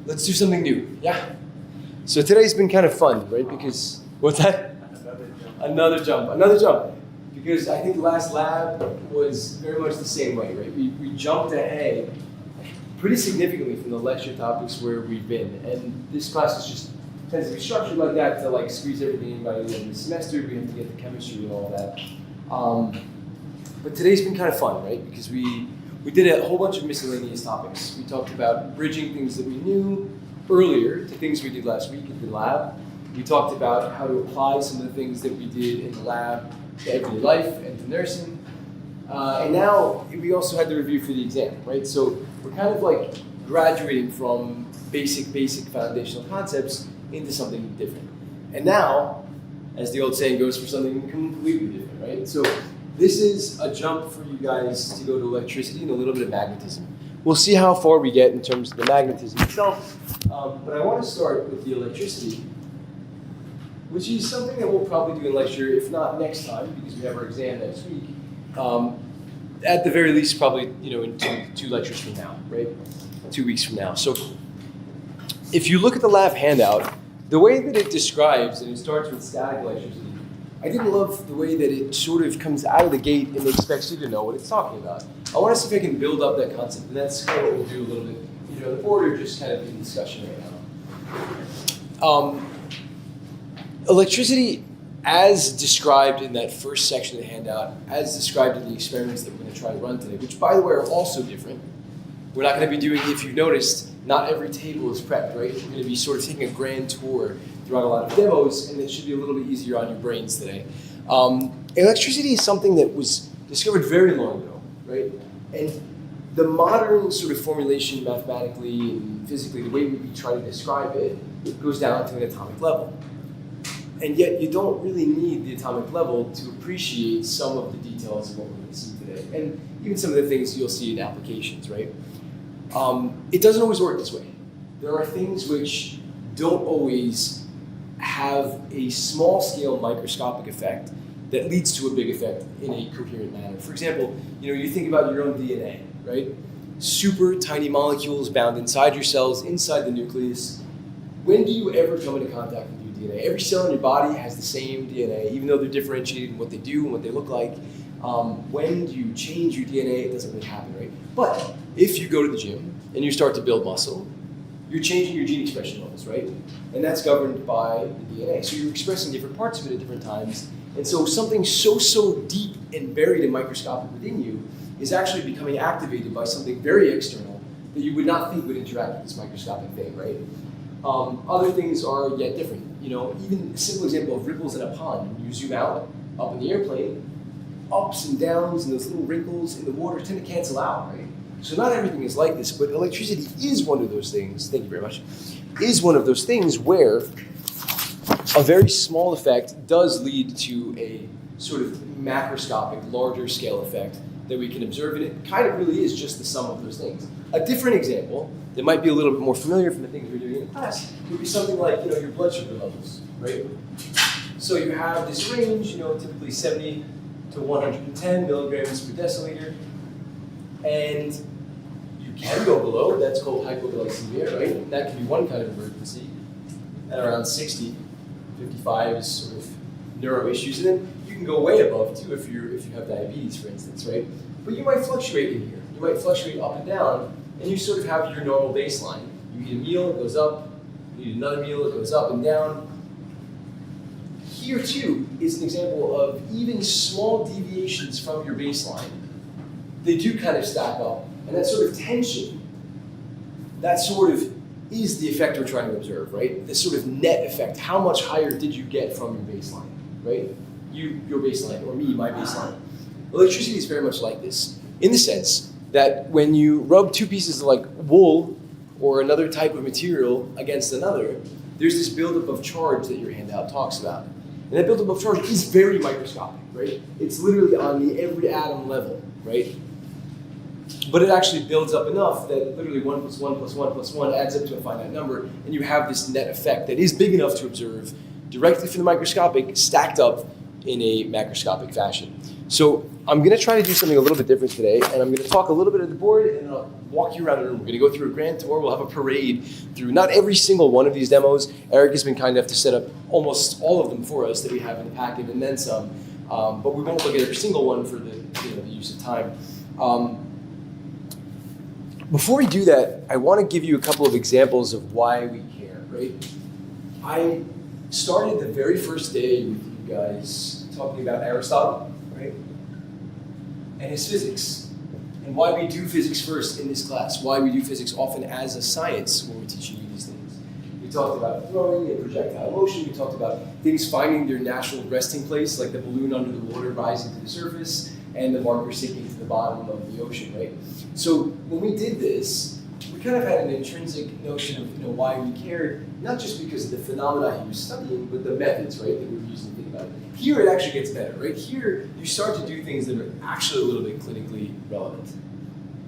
let's do something new. Yeah. So today's been kind of fun, right? Because, what's that? Another jump. Because I think the last lab was very much the same way, right? We jumped ahead pretty significantly from the lecture topics where we've been. And this class is just tends to be structured like that to like squeeze everything in by the end of the semester. We have to get the chemistry and all that. But today's been kind of fun, right? Because we did a whole bunch of miscellaneous topics. We talked about bridging things that we knew earlier to things we did last week in the lab. We talked about how to apply some of the things that we did in the lab to everyday life and to nursing. And now we also had the review for the exam, right? So we're kind of like graduating from basic foundational concepts into something different. And now, as the old saying goes, for something completely different, right? So this is a jump for you guys to go to electricity and a little bit of magnetism. We'll see how far we get in terms of the magnetism itself, but I want to start with the electricity, which is something that we'll probably do in lecture, if not next time, because we have our exam next week. At the very least, probably in two lectures from now, right? 2 weeks from now. So if you look at the lab handout, the way that it describes, and it starts with static electricity, I didn't love the way that it sort of comes out of the gate and expects you to know what it's talking about. I want to see if I can build up that concept, and that's kind of what we'll do a little bit, on the board or just kind of in discussion right now. Electricity, as described in that first section of the handout, as described in the experiments that we're going to try to run today, which by the way are also different. We're not going to be doing, if you've noticed, not every table is prepped, right? We're going to be sort of taking a grand tour throughout a lot of demos, and it should be a little bit easier on your brains today. Electricity is something that was discovered very long ago, right? And the modern sort of formulation mathematically and physically, the way we try to describe it, it goes down to an atomic level. And yet you don't really need the atomic level to appreciate some of the details of what we're going to see today. And even some of the things you'll see in applications, right? It doesn't always work this way. There are things which don't always have a small scale microscopic effect that leads to a big effect in a coherent manner. For example, you think about your own DNA, right? Super tiny molecules bound inside your cells, inside the nucleus. When do you ever come into contact with your DNA? Every cell in your body has the same DNA, even though they're differentiated in what they do and what they look like. When you change your DNA, it doesn't really happen, right? But if you go to the gym and you start to build muscle, you're changing your gene expression levels, right? And that's governed by the DNA. So you're expressing different parts of it at different times. And so something so deep and buried and microscopic within you is actually becoming activated by something very external that you would not think would interact with this microscopic thing, right? Other things are yet different. Even a simple example of ripples in a pond. When you zoom out, up in the airplane, ups and downs and those little wrinkles in the water tend to cancel out, right? So not everything is like this, but electricity is one of those things, thank you very much, is one of those things where a very small effect does lead to a sort of macroscopic, larger scale effect that we can observe, and it kind of really is just the sum of those things. A different example that might be a little bit more familiar from the things we're doing in class would be something like, your blood sugar levels, right? So you have this range, typically 70 to 110 milligrams per deciliter, and you can go below. That's called hypoglycemia, right? And that can be one kind of emergency. At around 60, 55 is sort of neuro issues, and then you can go way above too if you have diabetes, for instance, right? But you might fluctuate in here. You might fluctuate up and down, and you sort of have your normal baseline. You eat a meal, it goes up. You eat another meal, it goes up and down. Here too is an example of even small deviations from your baseline. They do kind of stack up. And that sort of tension, that sort of is the effect we're trying to observe, right? This sort of net effect. How much higher did you get from your baseline, right? Your baseline, or me, my baseline. Electricity is very much like this, in the sense that when you rub two pieces of like wool or another type of material against another, there's this buildup of charge that your handout talks about. And that buildup of charge is very microscopic, right? It's literally on the every atom level, right? But it actually builds up enough that literally 1 plus 1 plus 1 plus 1 adds up to a finite number, and you have this net effect that is big enough to observe directly from the microscopic, stacked up in a macroscopic fashion. So I'm going to try to do something a little bit different today, and I'm going to talk a little bit at the board, and I'll walk you around the room. We're going to go through a grand tour. We'll have a parade through not every single one of these demos. Eric has been kind enough to set up almost all of them for us that we have in the packet, and then some. But we won't look at every single one for the use of time. Before we do that, I want to give you a couple of examples of why we care, right? I started the very first day with you guys talking about Aristotle, right? And his physics, and why we do physics first in this class, why we do physics often as a science when we're teaching you these things. We talked about throwing and projectile motion. We talked about things finding their natural resting place, like the balloon under the water rising to the surface, and the marker sinking to the bottom of the ocean, right? So when we did this, we kind of had an intrinsic notion of why we cared, not just because of the phenomena he was studying, but the methods, right, that we were using to think about it. Here it actually gets better, right? Here you start to do things that are actually a little bit clinically relevant.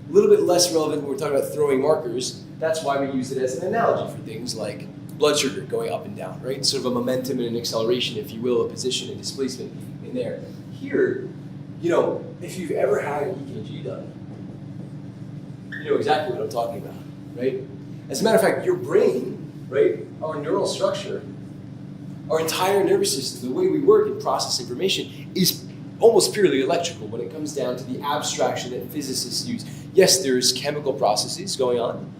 A little bit less relevant when we're talking about throwing markers. That's why we use it as an analogy for things like blood sugar going up and down, right? Sort of a momentum and an acceleration, if you will, a position and displacement in there. Here, if you've ever had an EKG done, you know exactly what I'm talking about, right? As a matter of fact, your brain, right, our neural structure, our entire nervous system, the way we work and process information is almost purely electrical when it comes down to the abstraction that physicists use. Yes, there's chemical processes going on,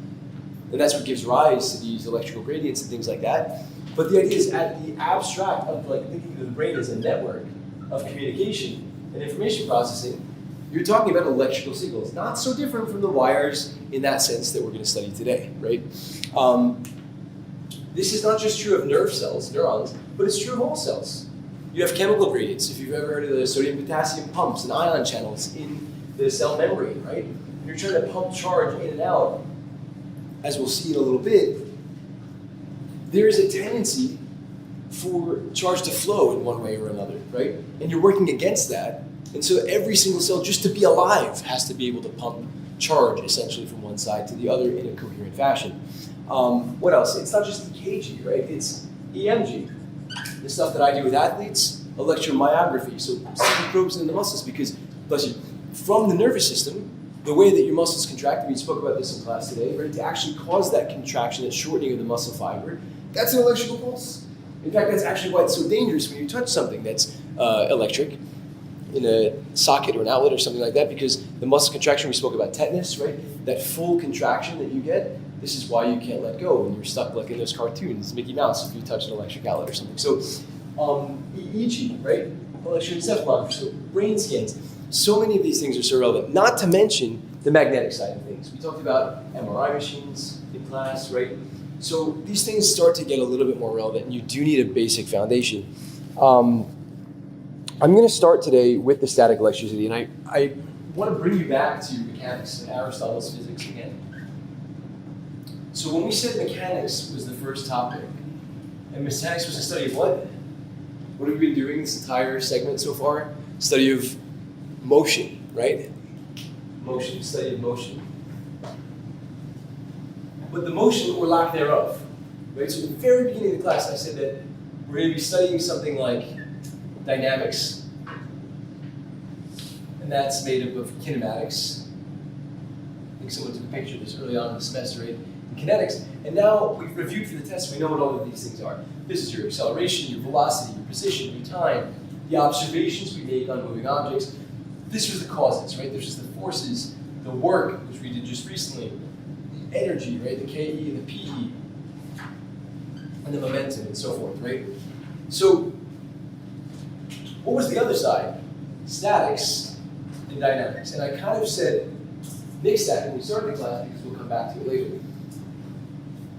and that's what gives rise to these electrical gradients and things like that. But the idea is at the abstract of thinking of the brain as a network of communication and information processing, you're talking about electrical signals, not so different from the wires in that sense that we're going to study today, right? This is not just true of nerve cells, neurons, but it's true of all cells. You have chemical gradients. If you've ever heard of the sodium-potassium pumps and ion channels in the cell membrane, right? When you're trying to pump charge in and out, as we'll see in a little bit, there is a tendency for charge to flow in one way or another, right? And you're working against that. And so every single cell, just to be alive, has to be able to pump charge essentially from one side to the other in a coherent fashion. What else? It's not just EKG, right? It's EMG. The stuff that I do with athletes, electromyography. So sticking probes in the muscles because, bless you, from the nervous system, the way that your muscles contract, we spoke about this in class today, right? To actually cause that contraction, that shortening of the muscle fiber, that's an electrical pulse. In fact, that's actually why it's so dangerous when you touch something that's electric in a socket or an outlet or something like that, because the muscle contraction, we spoke about tetanus, right? That full contraction that you get, this is why you can't let go when you're stuck like in those cartoons, Mickey Mouse, if you touch an electric outlet or something. So EEG, right? Electroencephalography, so brain scans. So many of these things are so relevant, not to mention the magnetic side of things. We talked about MRI machines in class, right? So these things start to get a little bit more relevant, and you do need a basic foundation. I'm going to start today with the static electricity, and I want to bring you back to mechanics and Aristotle's physics again. So when we said mechanics was the first topic, and mechanics was a study of what? What have we been doing this entire segment so far? Study of motion, right? Motion, study of motion. But the motion or lack thereof, right? So at the very beginning of the class, I said that we're going to be studying something like dynamics, and that's made up of kinematics. I think someone took a picture of this early on in the semester, right? And kinetics, and now we've reviewed for the test, we know what all of these things are. This is your acceleration, your velocity, your position, your time, the observations we make on moving objects. This was the causes, right? There's just the forces, the work, which we did just recently, the energy, right? The KE and the PE, and the momentum, and so forth, right? So, what was the other side? Statics and dynamics. And I kind of said mixed that when we started the class because we'll come back to it later.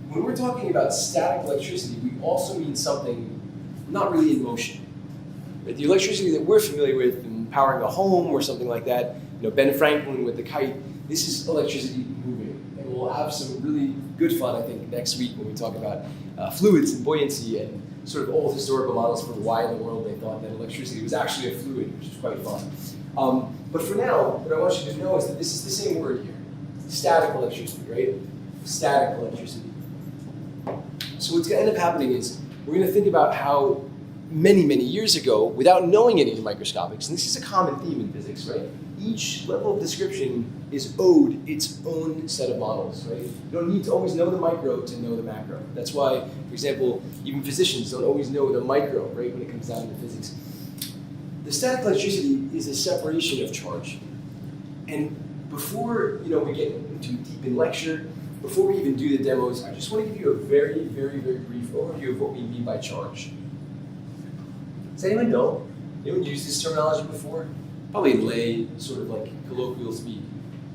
When we're talking about static electricity, we also mean something not really in motion. Right? The electricity that we're familiar with in powering a home or something like that, Ben Franklin with the kite, this is electricity moving. And we'll have some really good fun, I think, next week when we talk about fluids and buoyancy and sort of old historical models for why in the world they thought that electricity was actually a fluid, which is quite fun. But for now, what I want you to know is that this is the same word here. Static electricity, right? Static electricity. So what's going to end up happening is we're going to think about how many, many years ago, without knowing any of the microscopics, and this is a common theme in physics, right? Each level of description is owed its own set of models, right? You don't need to always know the micro to know the macro. That's why, for example, even physicians don't always know the micro, right, when it comes down to physics. The static electricity is a separation of charge. And before we get into deep in lecture, before we even do the demos, I just want to give you a very, very, very brief overview of what we mean by charge. Does anyone know? Anyone used this terminology before? Probably lay, sort of like colloquial speak,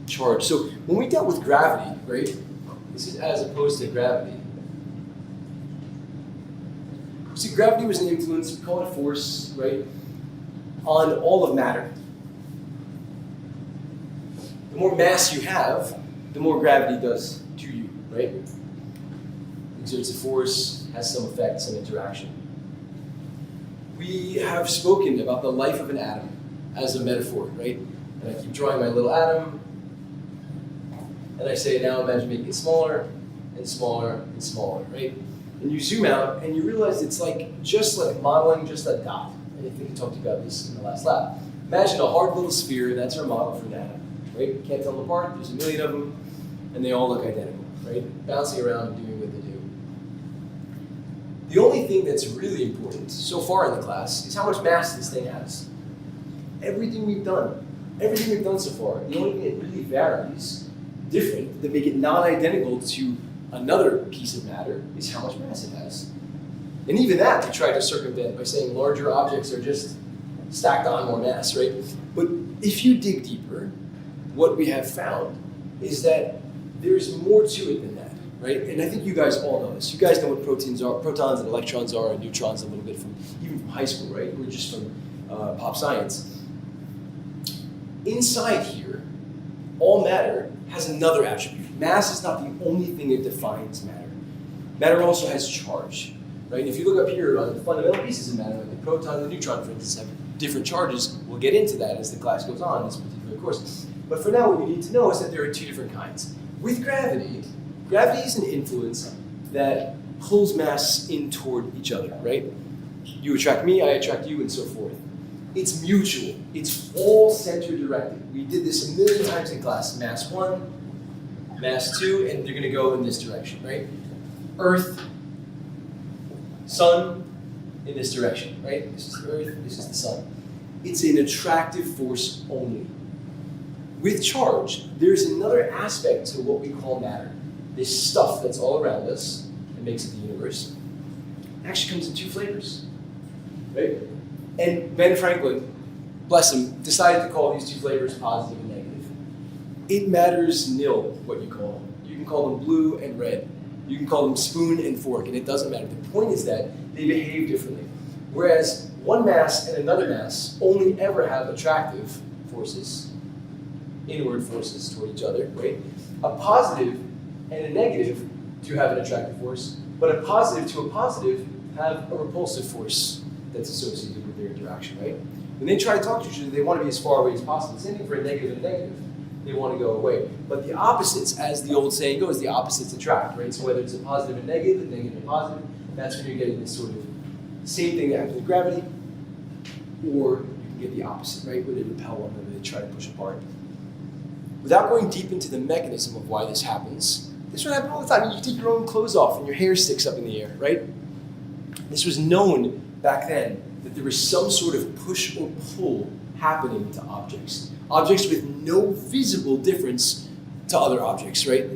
charge. So when we dealt with gravity, right? This is as opposed to gravity. See, gravity was an influence, we call it force, right, on all of matter. The more mass you have, the more gravity does to you, right? Exerts a force, has some effect, some interaction. We have spoken about the life of an atom as a metaphor, right? And I keep drawing my little atom, and I say, now imagine making it smaller and smaller and smaller, right? And you zoom out, and you realize it's just like modeling just a dot. And I think we talked about this in the last lab. Imagine a hard little sphere, that's our model for an atom, right? You can't tell them apart, there's a million of them, and they all look identical, right? Bouncing around and doing what they do. The only thing that's really important so far in the class is how much mass this thing has. Everything we've done so far, the only thing that really varies, different, that make it non-identical to another piece of matter is how much mass it has. And even that we try to circumvent by saying larger objects are just stacked on more mass, right? But if you dig deeper, what we have found is that there's more to it than that, right? And I think you guys all know this. You guys know what protons and electrons are, and neutrons a little bit even from high school, right? Or just from pop science. Inside here, all matter has another attribute. Mass is not the only thing that defines matter. Matter also has charge, right? And if you look up here on the fundamental pieces of matter, like the proton and the neutron, for instance, have different charges. We'll get into that as the class goes on in this particular course. But for now, what you need to know is that there are two different kinds. With gravity is an influence that pulls mass in toward each other, right? You attract me, I attract you, and so forth. It's mutual. It's all center directed. We did this a million times in class. Mass 1, mass 2, and they're going to go in this direction, right? Earth, sun, in this direction, right? This is the Earth, this is the sun. It's an attractive force only. With charge, there's another aspect to what we call matter. This stuff that's all around us that makes it the universe actually comes in two flavors, right? And Ben Franklin, bless him, decided to call these two flavors positive and negative. It matters nil what you call them. You can call them blue and red. You can call them spoon and fork, and it doesn't matter. The point is that they behave differently. Whereas one mass and another mass only ever have attractive forces, inward forces toward each other, right? A positive and a negative do have an attractive force, but a positive to a positive have a repulsive force that's associated with their interaction, right? When they try to talk to each other, they want to be as far away as possible. Same thing for a negative and a negative. They want to go away. But the opposites, as the old saying goes, the opposites attract, right? So whether it's a positive and negative and positive, that's when you're getting this sort of same thing that happens with gravity, or you can get the opposite, right? Where they repel one another, they try to push apart. Without going deep into the mechanism of why this happens, this would happen all the time. You take your own clothes off and your hair sticks up in the air, right? This was known back then that there was some sort of push or pull happening to objects. Objects with no visible difference to other objects, right?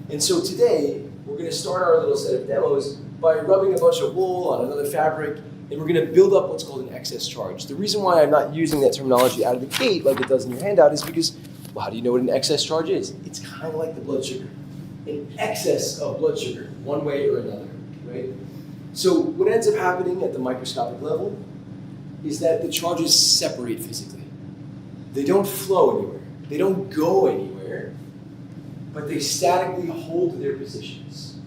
And so today, we're going to start our little set of demos by rubbing a bunch of wool on another fabric, and we're going to build up what's called an excess charge. The reason why I'm not using that terminology out of the gate like it does in your handout is because, well, how do you know what an excess charge is? It's kind of like the blood sugar. An excess of blood sugar, one way or another, right? So what ends up happening at the microscopic level is that the charges separate physically. They don't flow anywhere. They don't go anywhere, but they statically hold their positions.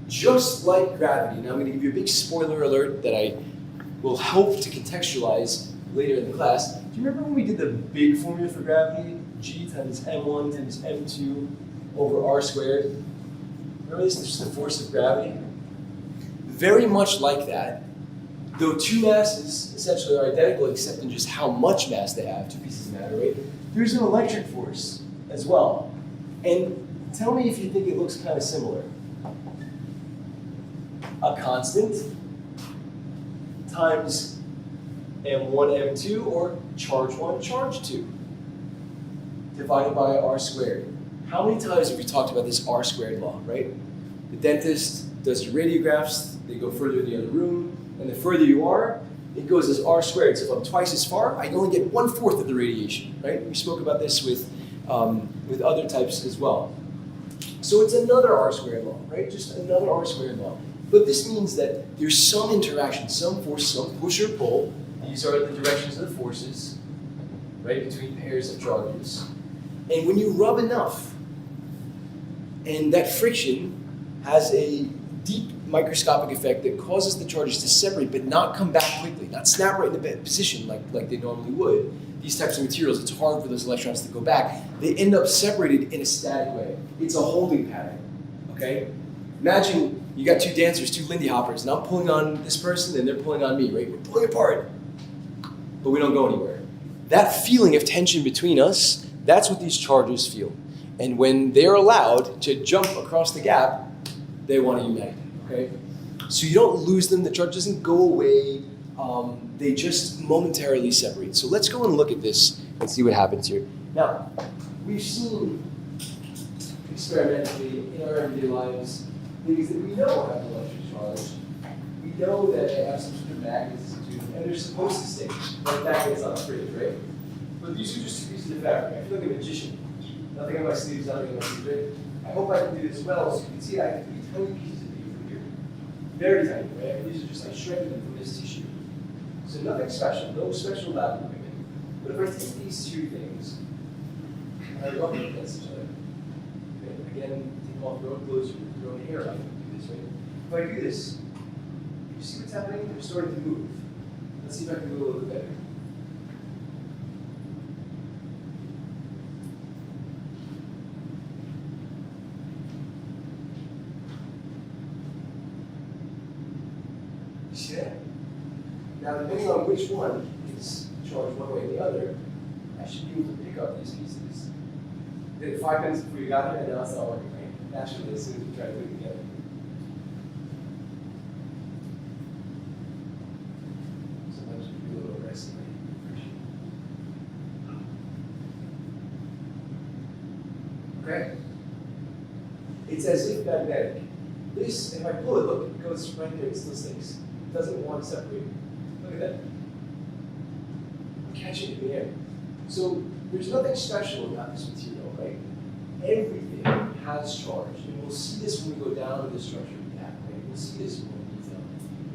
Just like gravity. Now I'm going to give you a big spoiler alert that I will help to contextualize later in the class. Do you remember when we did the big formula for gravity? G times m1 times m2 over r squared. Remember this? This is the force of gravity. Very much like that, Though two masses essentially are identical except in just how much mass they have, two pieces of matter, right? There's an electric force as well. And tell me if you think it looks kind of similar. A constant times m1, m2, or charge 1, charge 2, divided by r squared. How many times have we talked about this r squared law, right? The dentist does your radiographs, they go further in the other room, and the further you are, it goes as r squared. So if I'm twice as far, I only get 1/4 of the radiation, right? We spoke about this with other types as well. So it's another r squared law, right? Just another r squared law. But this means that there's some interaction, some force, some push or pull. These are the directions of the forces, right, between pairs of charges. And when you rub enough, and that friction has a deep microscopic effect that causes the charges to separate but not come back quickly, not snap right into position like they normally would. These types of materials, it's hard for those electrons to go back. They end up separated in a static way. It's a holding pattern, okay? Imagine you got two dancers, two Lindy Hoppers, and I'm pulling on this person and they're pulling on me, right? We're pulling apart, but we don't go anywhere. That feeling of tension between us, that's what these charges feel. And when they're allowed to jump across the gap, they want to unite, okay? So you don't lose them, the charge doesn't go away, they just momentarily separate. So let's go and look at this and see what happens here. Now, we've seen experimentally in our everyday lives things that we know have an electric charge. We know that they have some sort of magnetism to them, and they're supposed to stay, like magnets on a fridge, right? But these are just two pieces of fabric. I feel like a magician. Nothing on my sleeves, nothing on my sleeves, right? I hope I can do this well, so you can see I have three tiny pieces of paper here. Very tiny, right? These are just like shredded from this tissue. So nothing special, no special lab equipment. But if I take these two things, and I rub them against each other, okay, again, take off your own clothes, your own hair, I can do this, right? If I do this, you see what's happening? They're starting to move. Let's see if I can do a little bit better. You see that? Now, depending on which one is charged one way or the other, I should be able to pick up these pieces. Then 5 minutes before you got here, and now it's not working, right? Naturally, as soon as we try to put it together. Sometimes we do a little aggressively. Okay? It's as if magnetic. This, if I pull it, look, it goes right there, it still sticks. It doesn't want to separate. Look at that. I'm catching it in the air. So there's nothing special about this material, right? Everything has charge. And we'll see this when we go down to the structure of the atom, right? We'll see this in more detail.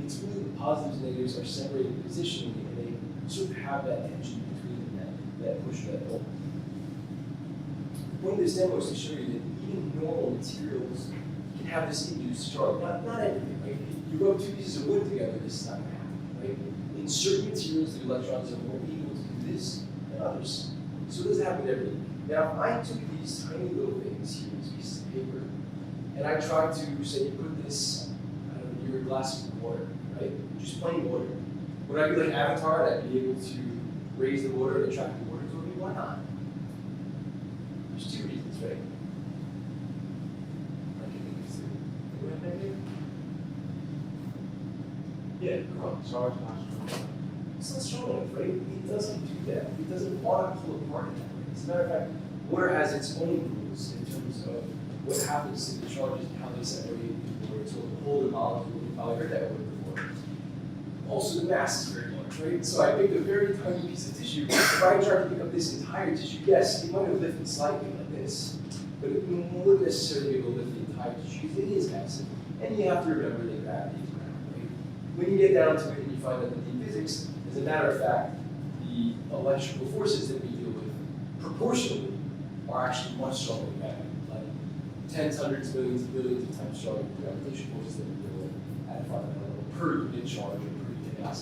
It's really the positives and negatives are separated positionally, and they sort of have that tension between them, that push, that pull. The point of this demo is to show you that even normal materials can have this induced charge. Not everything, right? You rub two pieces of wood together, this is not going to happen, right? In certain materials, the electrons are more able to do this than others. So it doesn't happen with everything. Now, if I took these tiny little things here, these pieces of paper, and I tried to, say, you put this, I don't know, near a glass of water, right? Just plain water. Would I be like Avatar and I'd be able to raise the water and attract the water toward me? Why not? There's two reasons, right? I can think of two. Go ahead, maybe? Yeah, come on. Charge not strong. It's not strong enough, right? It doesn't do that. It doesn't want to pull apart in that way. As a matter of fact, water has its own rules in terms of what happens to the charges and how they separate before it's able to hold a molecule. You've probably heard that word before. Also, the mass is very large, right? So I picked a very tiny piece of tissue. If I tried to pick up this entire tissue, yes, it might have lifted slightly like this, but it wouldn't necessarily be able to lift the entire tissue. It is massive. And you have to remember that gravity is gravity, right? When you get down to it and you find out that the physics, as a matter of fact, the electrical forces that we deal with proportionally are actually much stronger than gravity, like tens, hundreds, millions, billions of times stronger than gravitational forces that we deal with at a fundamental level per unit charge or per unit mass.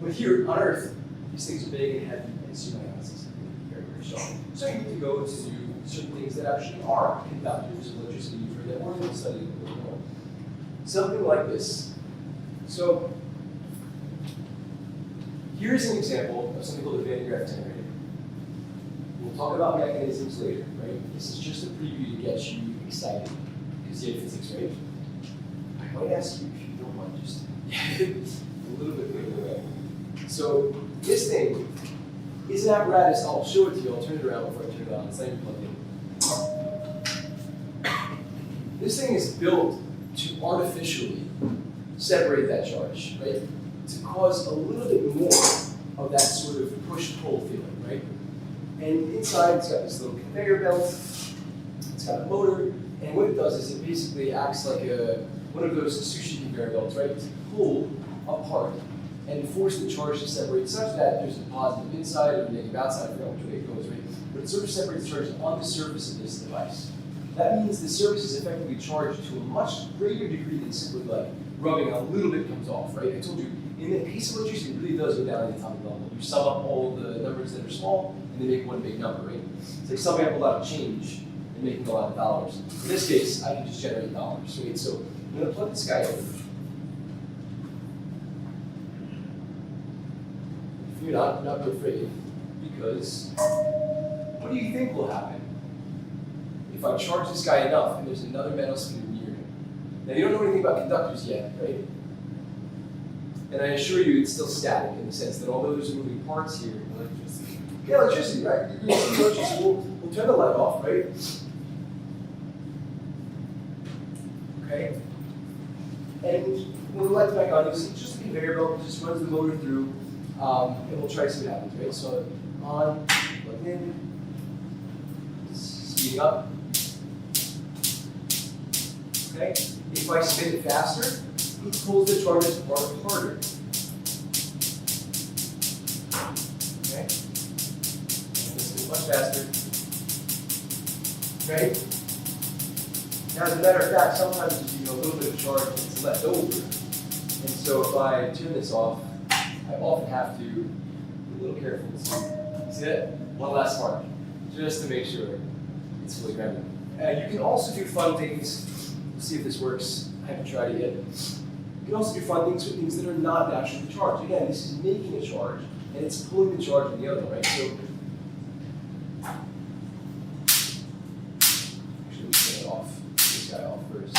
But here on Earth, these things are big and heavy, and so you might have something very, very strong. So you need to go to do certain things that actually are conductors of electricity. You've heard that word, we'll study it a little more. Something like this. So Here's an example of something called a Van de Graaff generator. We'll talk about mechanisms later, right? This is just a preview to get you excited, because you have physics, right? I might ask you if you don't mind just a little bit later. So this thing is an apparatus. I'll show it to you. I'll turn it around before I turn it on. It's not even plugged in. This thing is built to artificially separate that charge, right? To cause a little bit more of that sort of push-pull feeling, right? And inside it's got this little conveyor belt, it's got a motor, and what it does is it basically acts like one of those sushi conveyor belts, right? To pull apart and force the charge to separate such that there's a positive inside and a negative outside, I forgot which way it goes, right? But it sort of separates the charges on the surface of this device. That means the surface is effectively charged to a much greater degree than simply like rubbing a little bit comes off, right? I told you, in the case of electricity, it really does go down to the atomic level. You sum up all the numbers that are small, and they make one big number, right? It's like summing up a lot of change and making a lot of dollars. In this case, I can just generate dollars, right? So I'm gonna plug this guy in. If you're not afraid, because what do you think will happen if I charge this guy enough and there's another metal spinner near him? Now you don't know anything about conductors yet, right? And I assure you it's still static in the sense that although there's moving parts here, electricity. Yeah, electricity, right? We'll turn the light off, right? Okay. And when the light's back on, you see just a conveyor belt, just runs the motor through, and we'll try to see what happens, right? So on, plug in, speeding up. Okay. If I spin it faster, it pulls the charges apart harder. Okay? And this is much faster. Okay? Now, as a matter of fact, sometimes a little bit of charge that's left over. And so if I turn this off, I often have to be a little careful. See that? One last spark, just to make sure it's fully grounded. You can also do fun things. Let's see if this works. I haven't tried it yet. You can also do fun things with things that are not naturally charged. Again, this is making a charge, and it's pulling the charge in the other, right? So, actually, we turn it off. This guy off first.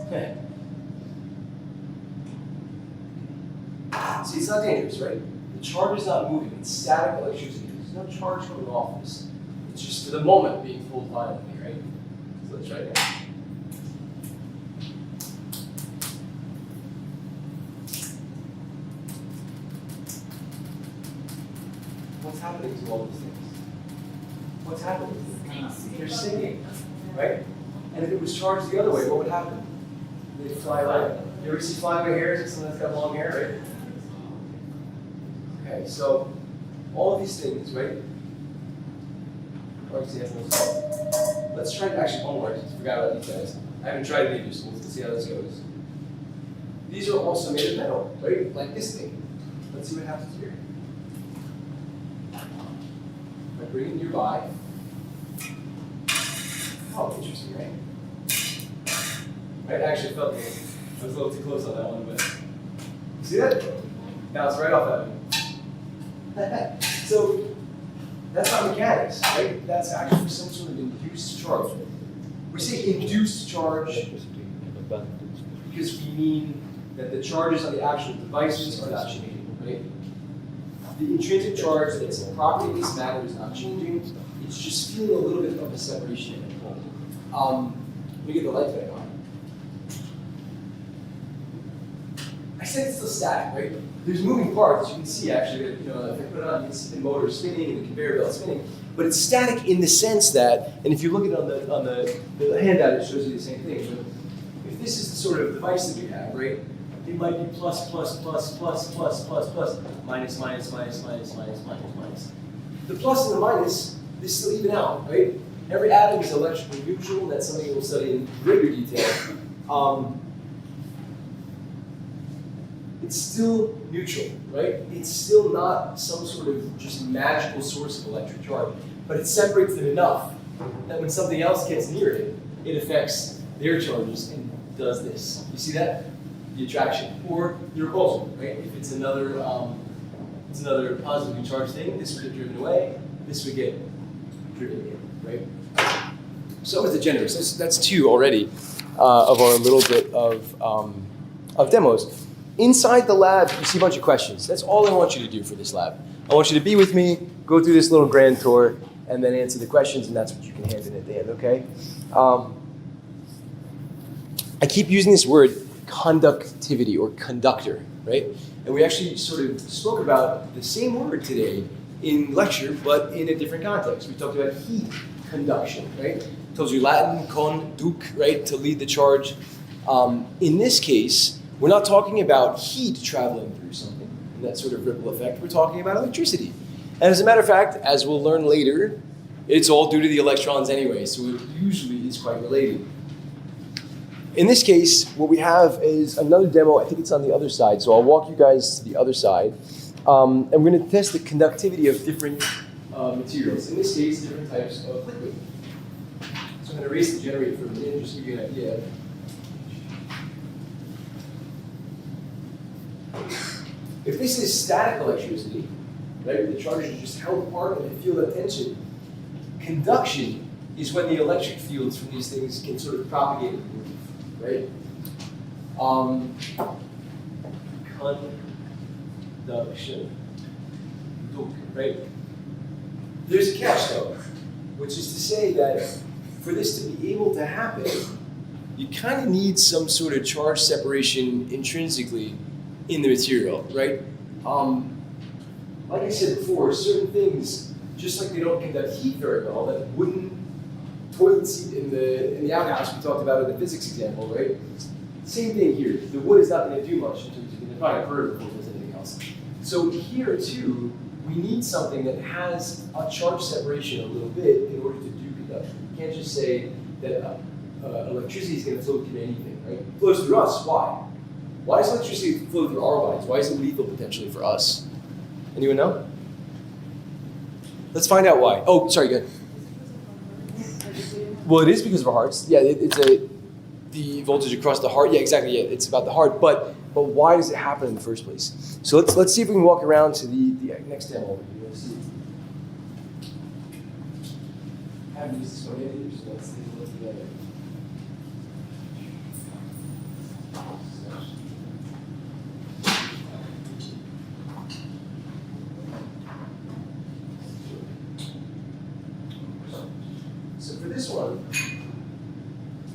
Okay. See, it's not dangerous, right? The charge is not moving. It's static electricity. There's no charge coming off this. It's just for the moment being pulled violently, right? So let's try it again. What's happening to all these things? What's happening? They're sinking, right? And if it was charged the other way, what would happen? They'd fly away. You ever see flying away hares? Someone that's got long hair, right? Okay, so all of these things, right? For example, let's try actually one more. I forgot about these guys. I haven't tried any of these, so let's see how this goes. These are also made of metal, right? Like this thing. Let's see what happens here. I bring it nearby. Oh, interesting, right? I actually felt I was a little too close on that one, but you see that? Bounced right off that one. So that's not mechanics, right? That's actually some sort of induced charge. We say induced charge because we mean that the charges on the actual devices are not changing, right? The intrinsic charge that's a property of this matter is not changing. It's just feeling a little bit of a separation and pull. Let me get the lights back on. I said it's still static, right? There's moving parts. You can see actually, if I put it on, you can see the motor spinning and the conveyor belt spinning. But it's static in the sense that, and if you look at it on the handout, it shows you the same thing. But if this is the sort of device that we have, right? It might be plus, plus, plus, plus, plus, plus, plus, minus, minus, minus, minus, minus, minus, minus. The plus and the minus, they still even out, right? Every atom is electrically neutral. That's something we'll study in greater detail. It's still neutral, right? It's still not some sort of just magical source of electric charge, but it separates them enough that when something else gets near it, it affects their charges and does this. You see that? the attraction or the repulsion, right? If it's another positively charged thing, this would get driven away, this would get driven in, right? So is the generator. So that's two already of our little bit of demos. Inside the lab, you see a bunch of questions. That's all I want you to do for this lab. I want you to be with me, go through this little grand tour, and then answer the questions, and that's what you can hand in at the end, okay? I keep using this word conductivity or conductor, right? And we actually sort of spoke about the same word today in lecture, but in a different context. We talked about heat conduction, right? Told you Latin, conduc, right, to lead the charge. In this case, we're not talking about heat traveling through something and that sort of ripple effect. We're talking about electricity. And as a matter of fact, as we'll learn later, it's all due to the electrons anyway, so it usually is quite related. In this case, what we have is another demo. I think it's on the other side, so I'll walk you guys to the other side. And we're going to test the conductivity of different materials. In this case, different types of liquid. So I'm going to erase the generator for a minute, just to give you an idea. If this is static electricity, right, the charges are just held apart and they feel that tension, conduction is when the electric fields from these things can sort of propagate and move, right? Conduction, right? There's a catch though, which is to say that for this to be able to happen, you kind of need some sort of charge separation intrinsically in the material, right? Like I said before, certain things, just like they don't conduct heat very well, that wooden toilet seat in the outhouse we talked about in the physics example, right? Same thing here. The wood is not going to do much in terms of it's probably a curve before it does anything else. So here too, we need something that has a charge separation a little bit in order to do conduction. You can't just say that electricity is going to flow through anything, right? It flows through us. Why? Why does electricity flow through our bodies? Why is it lethal potentially for us? Anyone know? Let's find out why. Oh, sorry, go ahead. Well, it is because of our hearts. Yeah, the voltage across the heart. Yeah, exactly. Yeah, it's about the heart. But why does it happen in the first place? So let's see if we can walk around to the next demo over here. Let's see. I haven't used this one yet either, so let's see what's together. So for this one,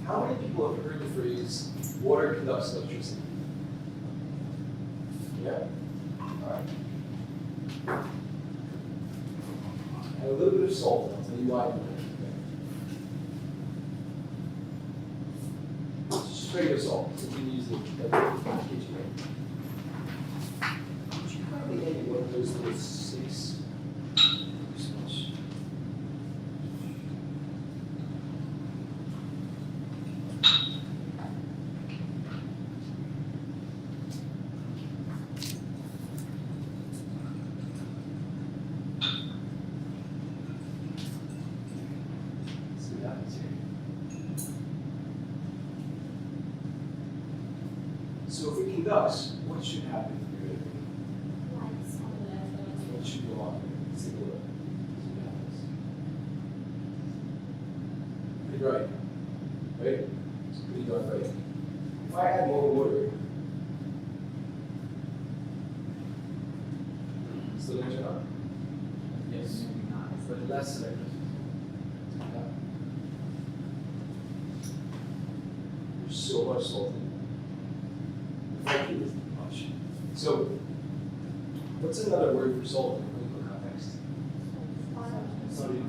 how many people have heard the phrase water conducts electricity? Yeah? All right. And a little bit of salt, I'll tell you why in a minute. Okay. Just regular salt, so you can use the kitchen. Would you probably add one of those little 6? So if it conducts, what should happen here? What should go on here? Let's take a look. See what happens. Pretty bright, right? It's pretty dark bright. If I add more water, still going to turn on? Yes. But less electricity. There's so much salt in it. Much. So, what's another word for salt in a clinical context?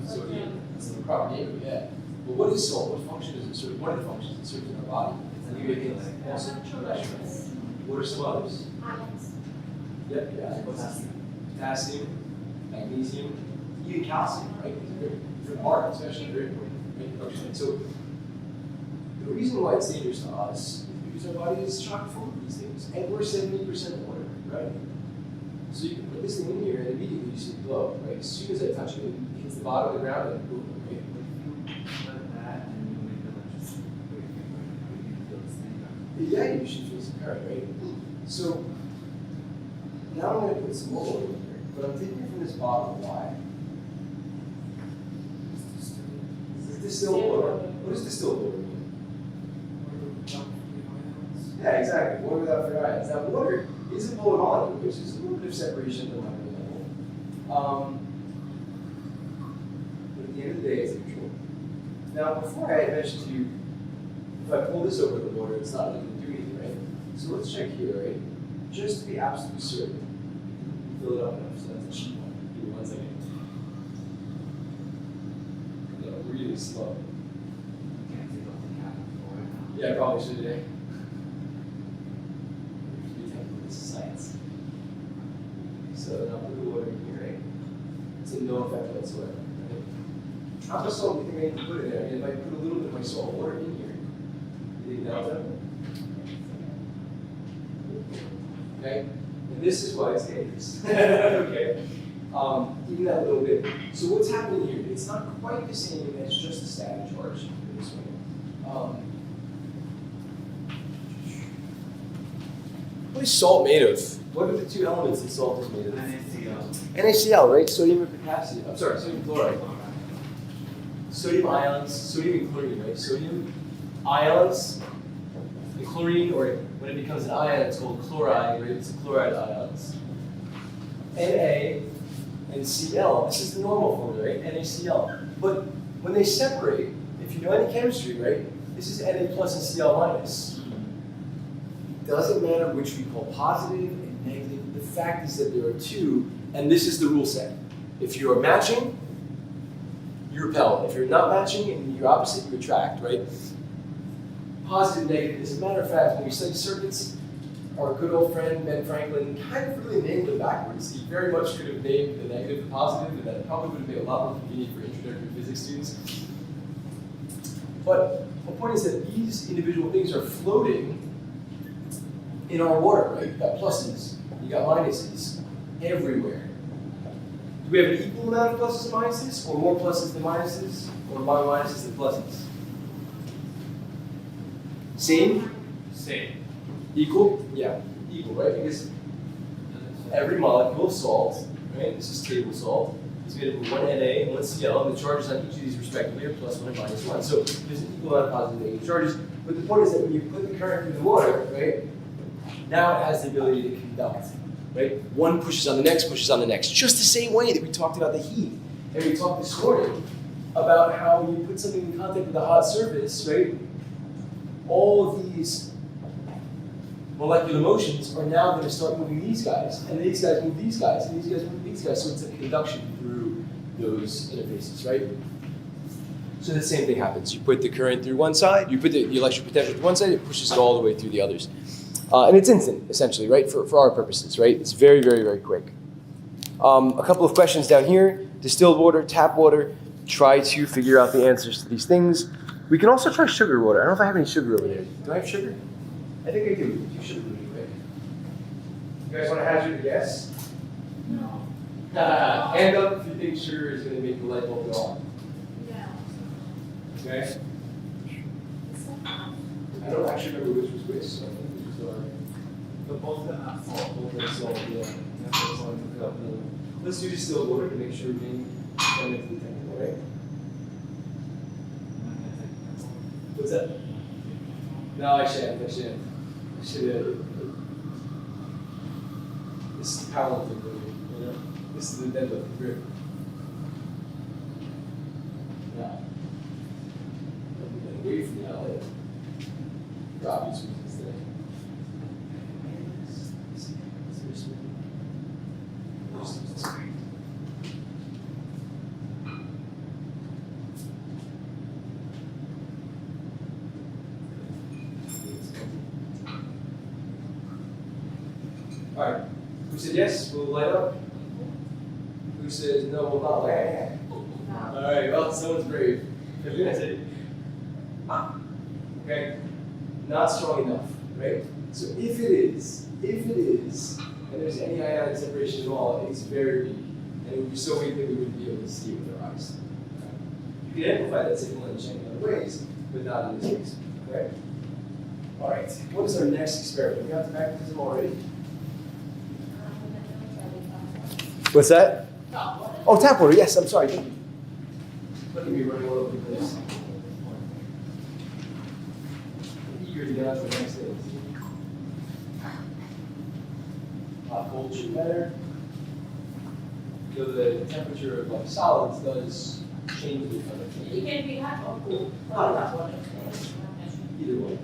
Sodium. It's the proper name, yeah. But what is salt? What function does it serve? What are the functions it serves in our body? Also, what are some others? Yep, yeah. Potassium, magnesium, even calcium, right? For the heart, especially, very important function. So, the reason why it's dangerous to us is because our body is chock full of these things, and we're 70% water, right? So you can put this thing in here, and immediately you see it glow, right? As soon as I touch it, it hits the bottom of the ground, and boom, right? Yeah, you should feel some current, right? So now I'm going to put some more water in here, but I'm taking it from this bottle. Why? Distilled water. What does distilled water mean? Yeah, exactly. Water without free ions. Now, water is a polar molecule, which is a little bit of separation at the molecular level. But at the end of the day, it's neutral. Now, before I had mentioned to you, if I pull this over the water, it's not really going to do anything, right? So let's check here, right? Just to be absolutely certain, fill it up enough. So that's a cheap one. Give me 1 second. No, really slow. Yeah, I probably should today. This is science. So now put the water in here, right? It's a no effect whatsoever. Right? How much salt do you think I need to put in there? I might put a little bit of my salt water in here. You think that'll do? Okay? And this is why it's dangerous. Okay? Even that little bit. So what's happening here? It's not quite the same as just a static charge in this way. What is salt made of? What are the two elements that salt is made of? NaCl. NaCl, right? Sodium and potassium. I'm sorry, sodium chloride. Sodium ions, sodium and chlorine, right? Sodium ions, and chlorine, or when it becomes an ion, it's called chloride, right? It's chloride ions. Na and Cl. This is the normal formula, right? NaCl. But when they separate, if you know any chemistry, right? This is Na plus and Cl minus. Doesn't matter which we call positive and negative. The fact is that there are two, and this is the rule set. If you are matching, you repel. If you're not matching and you're opposite, you attract, right? Positive, negative. As a matter of fact, when we study circuits, our good old friend Ben Franklin kind of really named them backwards. He very much could have named the negative the positive, and that probably would have been a lot more convenient for introductory physics students. But the point is that these individual things are floating in our water, right? You got pluses, you got minuses everywhere. Do we have an equal amount of pluses and minuses, or more pluses than minuses, or more minuses than pluses? Same? Same. Equal? Yeah, equal, right? Because every molecule of salt, right? This is table salt. It's made up of one Na and one Cl, and the charges on each of these respectively are +1 and -1. So there's an equal amount of positive and negative charges. But the point is that when you put the current through the water, right? Now it has the ability to conduct, right? One pushes on the next, pushes on the next. Just the same way that we talked about the heat. And we talked this morning about how when you put something in contact with a hot surface, right? All of these molecular motions are now going to start moving these guys, and these guys move these guys, and these guys move these guys. So it's a conduction through those interfaces, right? So the same thing happens. You put the current through one side, you put the electric potential through one side, it pushes it all the way through the others. And it's instant, essentially, right, for our purposes, right? It's very, very, very quick. A couple of questions down here. Distilled water, tap water. Try to figure out the answers to these things. We can also try sugar water. I don't know if I have any sugar over there. Do I have sugar? I think I do. You should do, right? You guys want to hazard a guess? No. Hand up if you think sugar is going to make the light bulb go on. Yeah. Okay? I don't actually remember which was which, so I think these are. But both of them have salt. Both are salt, yeah. That's what I want to look up. Let's do distilled water to make sure we're being fundamentally technical, right? What's that? No, I shan't. I should this is the powerlifting movie, you know? This is the deadlift grip. Yeah. I'm away from the outlet. For obvious reasons today. All right. Who said yes? We'll light up. Who says no? We'll not light up. All right. Well, someone's brave. Okay. Not strong enough, right? So if it is, and there's any ionic separation at all, it's very weak, and it would be so weak that we wouldn't be able to see it with our eyes. Okay? You can amplify that signal in many other ways, but not in this case. Okay. All right, what is our next experiment? We got the magnetism already. What's that? Oh, tap water. Yes, I'm sorry. Thank you. Look at me running all over the place. I'm eager to get on to the next thing. Hot, cold, should better. You know, the temperature of like solids does change the kind of thing. It can be hot or cool. Hot. Either way.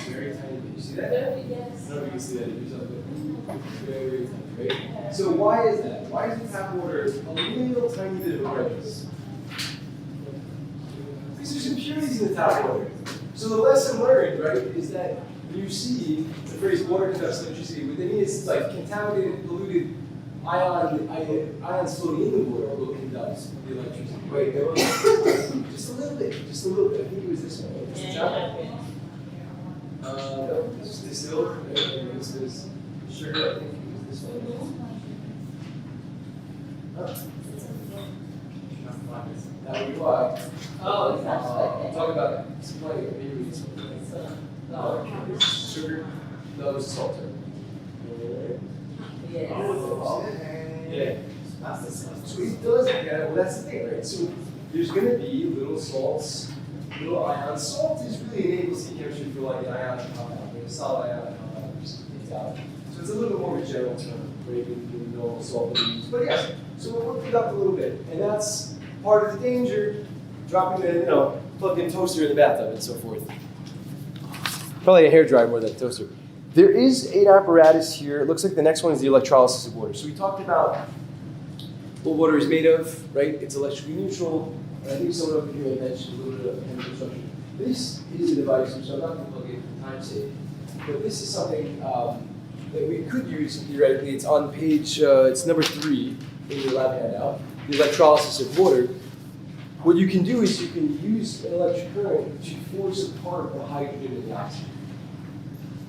Very tiny bit. You see that? I don't know if you can see that. If you're very, very tiny, right? So why is that? Why is the tap water a little tiny bit of brightness? Because there's impurities in the tap water. So the lesson learned, right, is that when you see the phrase water conducts electricity, within it it's like contaminated, polluted ions floating in the water will conduct the electricity. Right? Just a little bit. Just a little bit. I think it was this one. Right? This is distilled. Right? This is sugar. I think it was this one. That would be why. Oh, it's not Talk about supplying a maybe with something. Sugar. No, it's salt. Yeah. So it does, well, that's the thing, right? So there's going to be little salts, little ions. Salt is really an ABC chemistry for like an ionic compound, like a solid ionic compound, just it's out. So it's a little bit more of a general term, right, than normal salt that we use. But yes, so we'll work it up a little bit. And that's part of the danger, dropping the, plug-in toaster in the bathtub and so forth. Probably a hairdryer more than a toaster. There is an apparatus here. It looks like the next one is the electrolysis of water. So we talked about what water is made of, right? It's electrically neutral. And I think someone over here mentioned a little bit of chemical structure. This is a device, which I'm not going to plug in for time's sake. But this is something that we could use theoretically. It's on page, it's number 3 in your lab handout, the electrolysis of water. What you can do is you can use an electric current to force apart the hydrogen and the oxygen.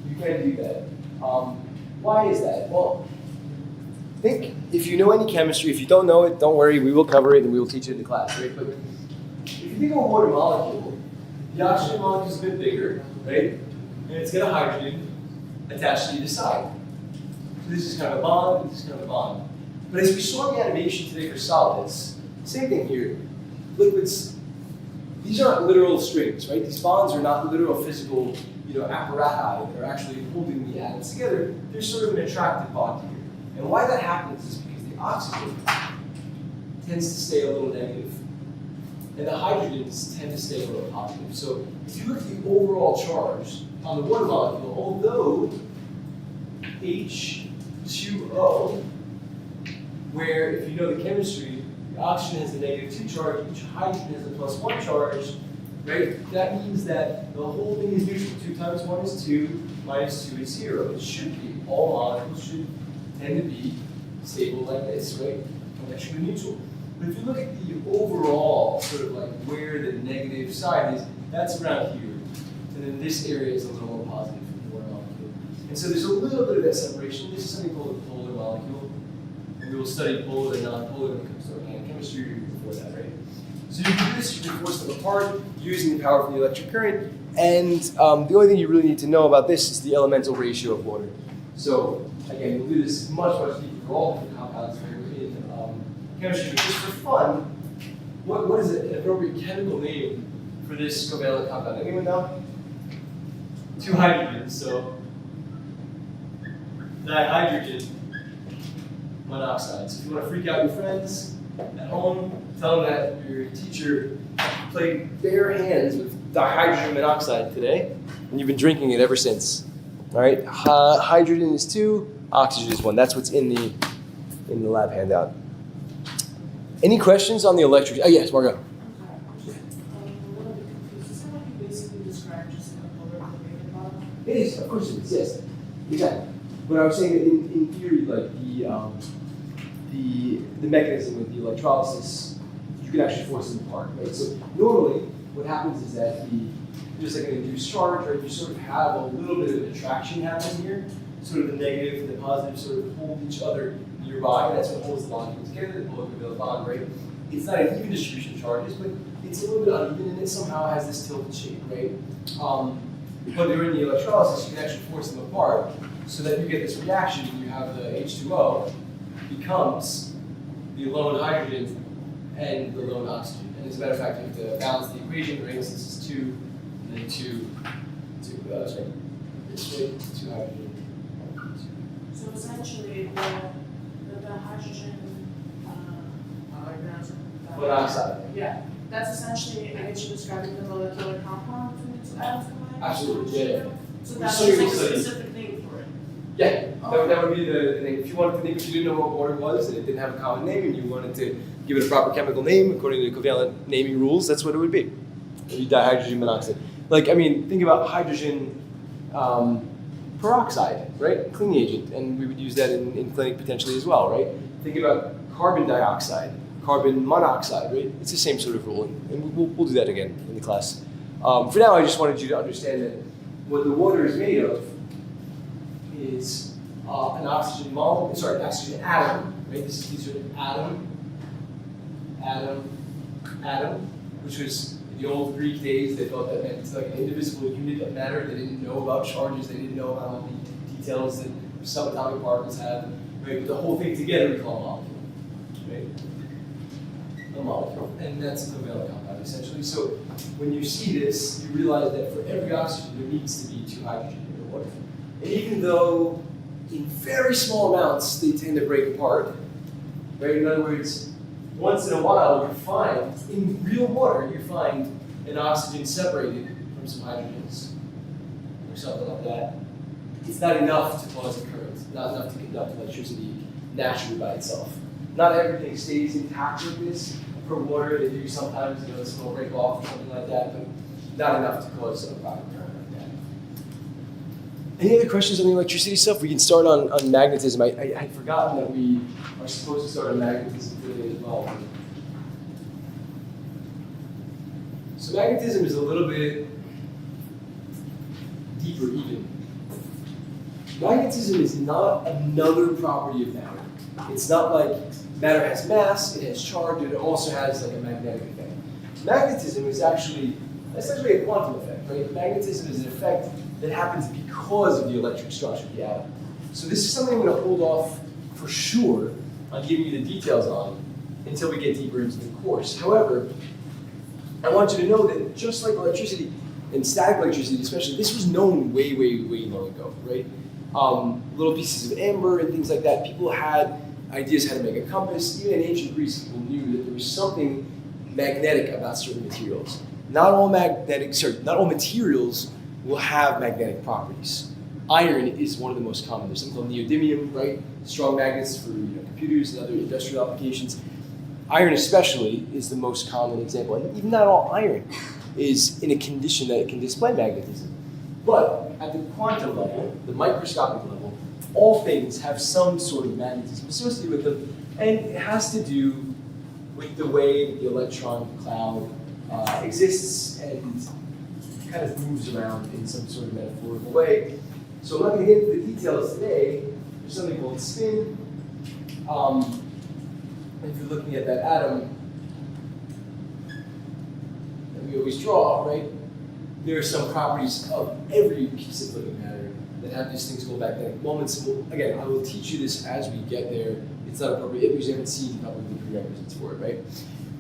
You can do that. Why is that? Well, think if you know any chemistry. If you don't know it, don't worry. We will cover it and we will teach it in the class, right? But if you think of a water molecule, the oxygen molecule is a bit bigger, right? And it's got a hydrogen attached to either side. So this is kind of a bond, this is kind of a bond. But as we saw in the animation today for solids, same thing here. Liquids, these aren't literal strings, right? These bonds are not literal physical, apparati that are actually holding the atoms together. There's sort of an attractive bond here. And why that happens is because the oxygen tends to stay a little negative, and the hydrogens tend to stay a little positive. So if you look at the overall charge on the water molecule, although H2O, where if you know the chemistry, the oxygen has a -2 charge, each hydrogen has a +1 charge, right? That means that the whole thing is neutral. 2 times 1 is 2, minus 2 is 0. It should be. All molecules should tend to be stable like this, right? Electrically neutral. But if you look at the overall, sort of like where the negative side is, that's around here. And then this area is a little more positive for the water molecule. And so there's a little bit of that separation. This is something called a polar molecule. And we will study polar and non-polar when it comes to organic chemistry before that, right? So you can do this, you can force them apart using the power from the electric current. And the only thing you really need to know about this is the elemental ratio of water. So again, we'll do this much, much deeper for all different compounds in chemistry. But just for fun, what is an appropriate chemical name for this covalent compound? Anyone know? 2 hydrogens, so dihydrogen monoxide. So if you want to freak out your friends at home, tell them that your teacher played bare hands with dihydrogen monoxide today, and you've been drinking it ever since. All right, hydrogen is 2, oxygen is 1. That's what's in the lab handout. Any questions on the electric? Oh yes, Margot. It is, of course it is, yes. Exactly. But I was saying that in theory, like the mechanism with the electrolysis, you can actually force them apart, right? So normally what happens is that there's like an induced charge, right? You sort of have a little bit of attraction happening here. Sort of the negative and the positive sort of hold each other nearby. That's what holds the molecule together, the polar covalent bond, right? It's not an even distribution of charges, but it it's a little bit uneven and it somehow has this tilted shape, right? But during the electrolysis, you can actually force them apart so that you get this reaction. You have the H2O becomes the lone hydrogen and the lone oxygen. And as a matter of fact, you have to balance the equation, right? Since this is 2, and then 2, sorry, this way, 2 hydrogen. So essentially, the hydrogen, Monoxide. yeah, that's essentially, I guess you're describing the molecular compound between the two atoms combined? Absolutely, yeah. So We're that's still just like a gonna study. specific name for it? Yeah, that would be the thing. If you wanted to name, if you didn't know what water was and it didn't have a common name and you wanted to give it a proper chemical name according to the covalent naming rules, that's what it would be. It would be dihydrogen monoxide. Like, I mean, think about hydrogen peroxide, right? Cleaning agent, and we would use that in clinic potentially as well, right? Think about carbon dioxide, carbon monoxide, right? It's the same sort of rule, and we'll do that again in the class. For now, I just wanted you to understand that what the water is made of is an oxygen molecule, sorry, an oxygen atom, right? These are atom, which was in the old Greek days, they thought that meant it's like an indivisible unit of matter. They didn't know about charges, they didn't know about all the details that subatomic particles have, right? But the whole thing together we call a molecule, right? A molecule, and that's a covalent compound essentially. So when you see this, you realize that for every oxygen there needs to be 2 hydrogen in the water. And even though in very small amounts they tend to break apart, right? In other words, once in a while you find, in real water, you find an oxygen separated from some hydrogens or something like that. It's not enough to cause a current, not enough to conduct electricity naturally by itself. Not everything stays intact with this. For water, they do sometimes, this will break off or something like that, but not enough to cause a proper current like that. Any other questions on the electricity stuff? We can start on magnetism. I had forgotten that we are supposed to start on magnetism today as well. So magnetism is a little bit deeper even. Magnetism is not another property of matter. It's not like matter has mass, it has charge, and it also has like a magnetic effect. Magnetism is actually essentially a quantum effect, right? Magnetism is an effect that happens because of the electric structure of the atom. So this is something I'm going to hold off for sure on giving you the details on until we get deeper into the course. However, I want you to know that just like electricity, and static electricity especially, this was known way, way, way long ago, right? Little pieces of amber and things like that. People had ideas how to make a compass. Even in ancient Greece, people knew that there was something magnetic about certain materials. Not all materials will have magnetic properties. Iron is one of the most common. There's something called neodymium, right? Strong magnets for computers and other industrial applications. Iron especially is the most common example. And even not all iron is in a condition that it can display magnetism. But at the quantum level, the microscopic level, all things have some sort of magnetism associated with them, and it has to do with the way that the electron cloud exists and kind of moves around in some sort of metaphorical way. So I'm not going to get into the details today. There's something called spin. If you're looking at that atom that we always draw, right? There are some properties of every piece of living matter that have these things called magnetic moments. And again, I will teach you this as we get there. It's not appropriate because you haven't seen probably the prerequisites for it, right?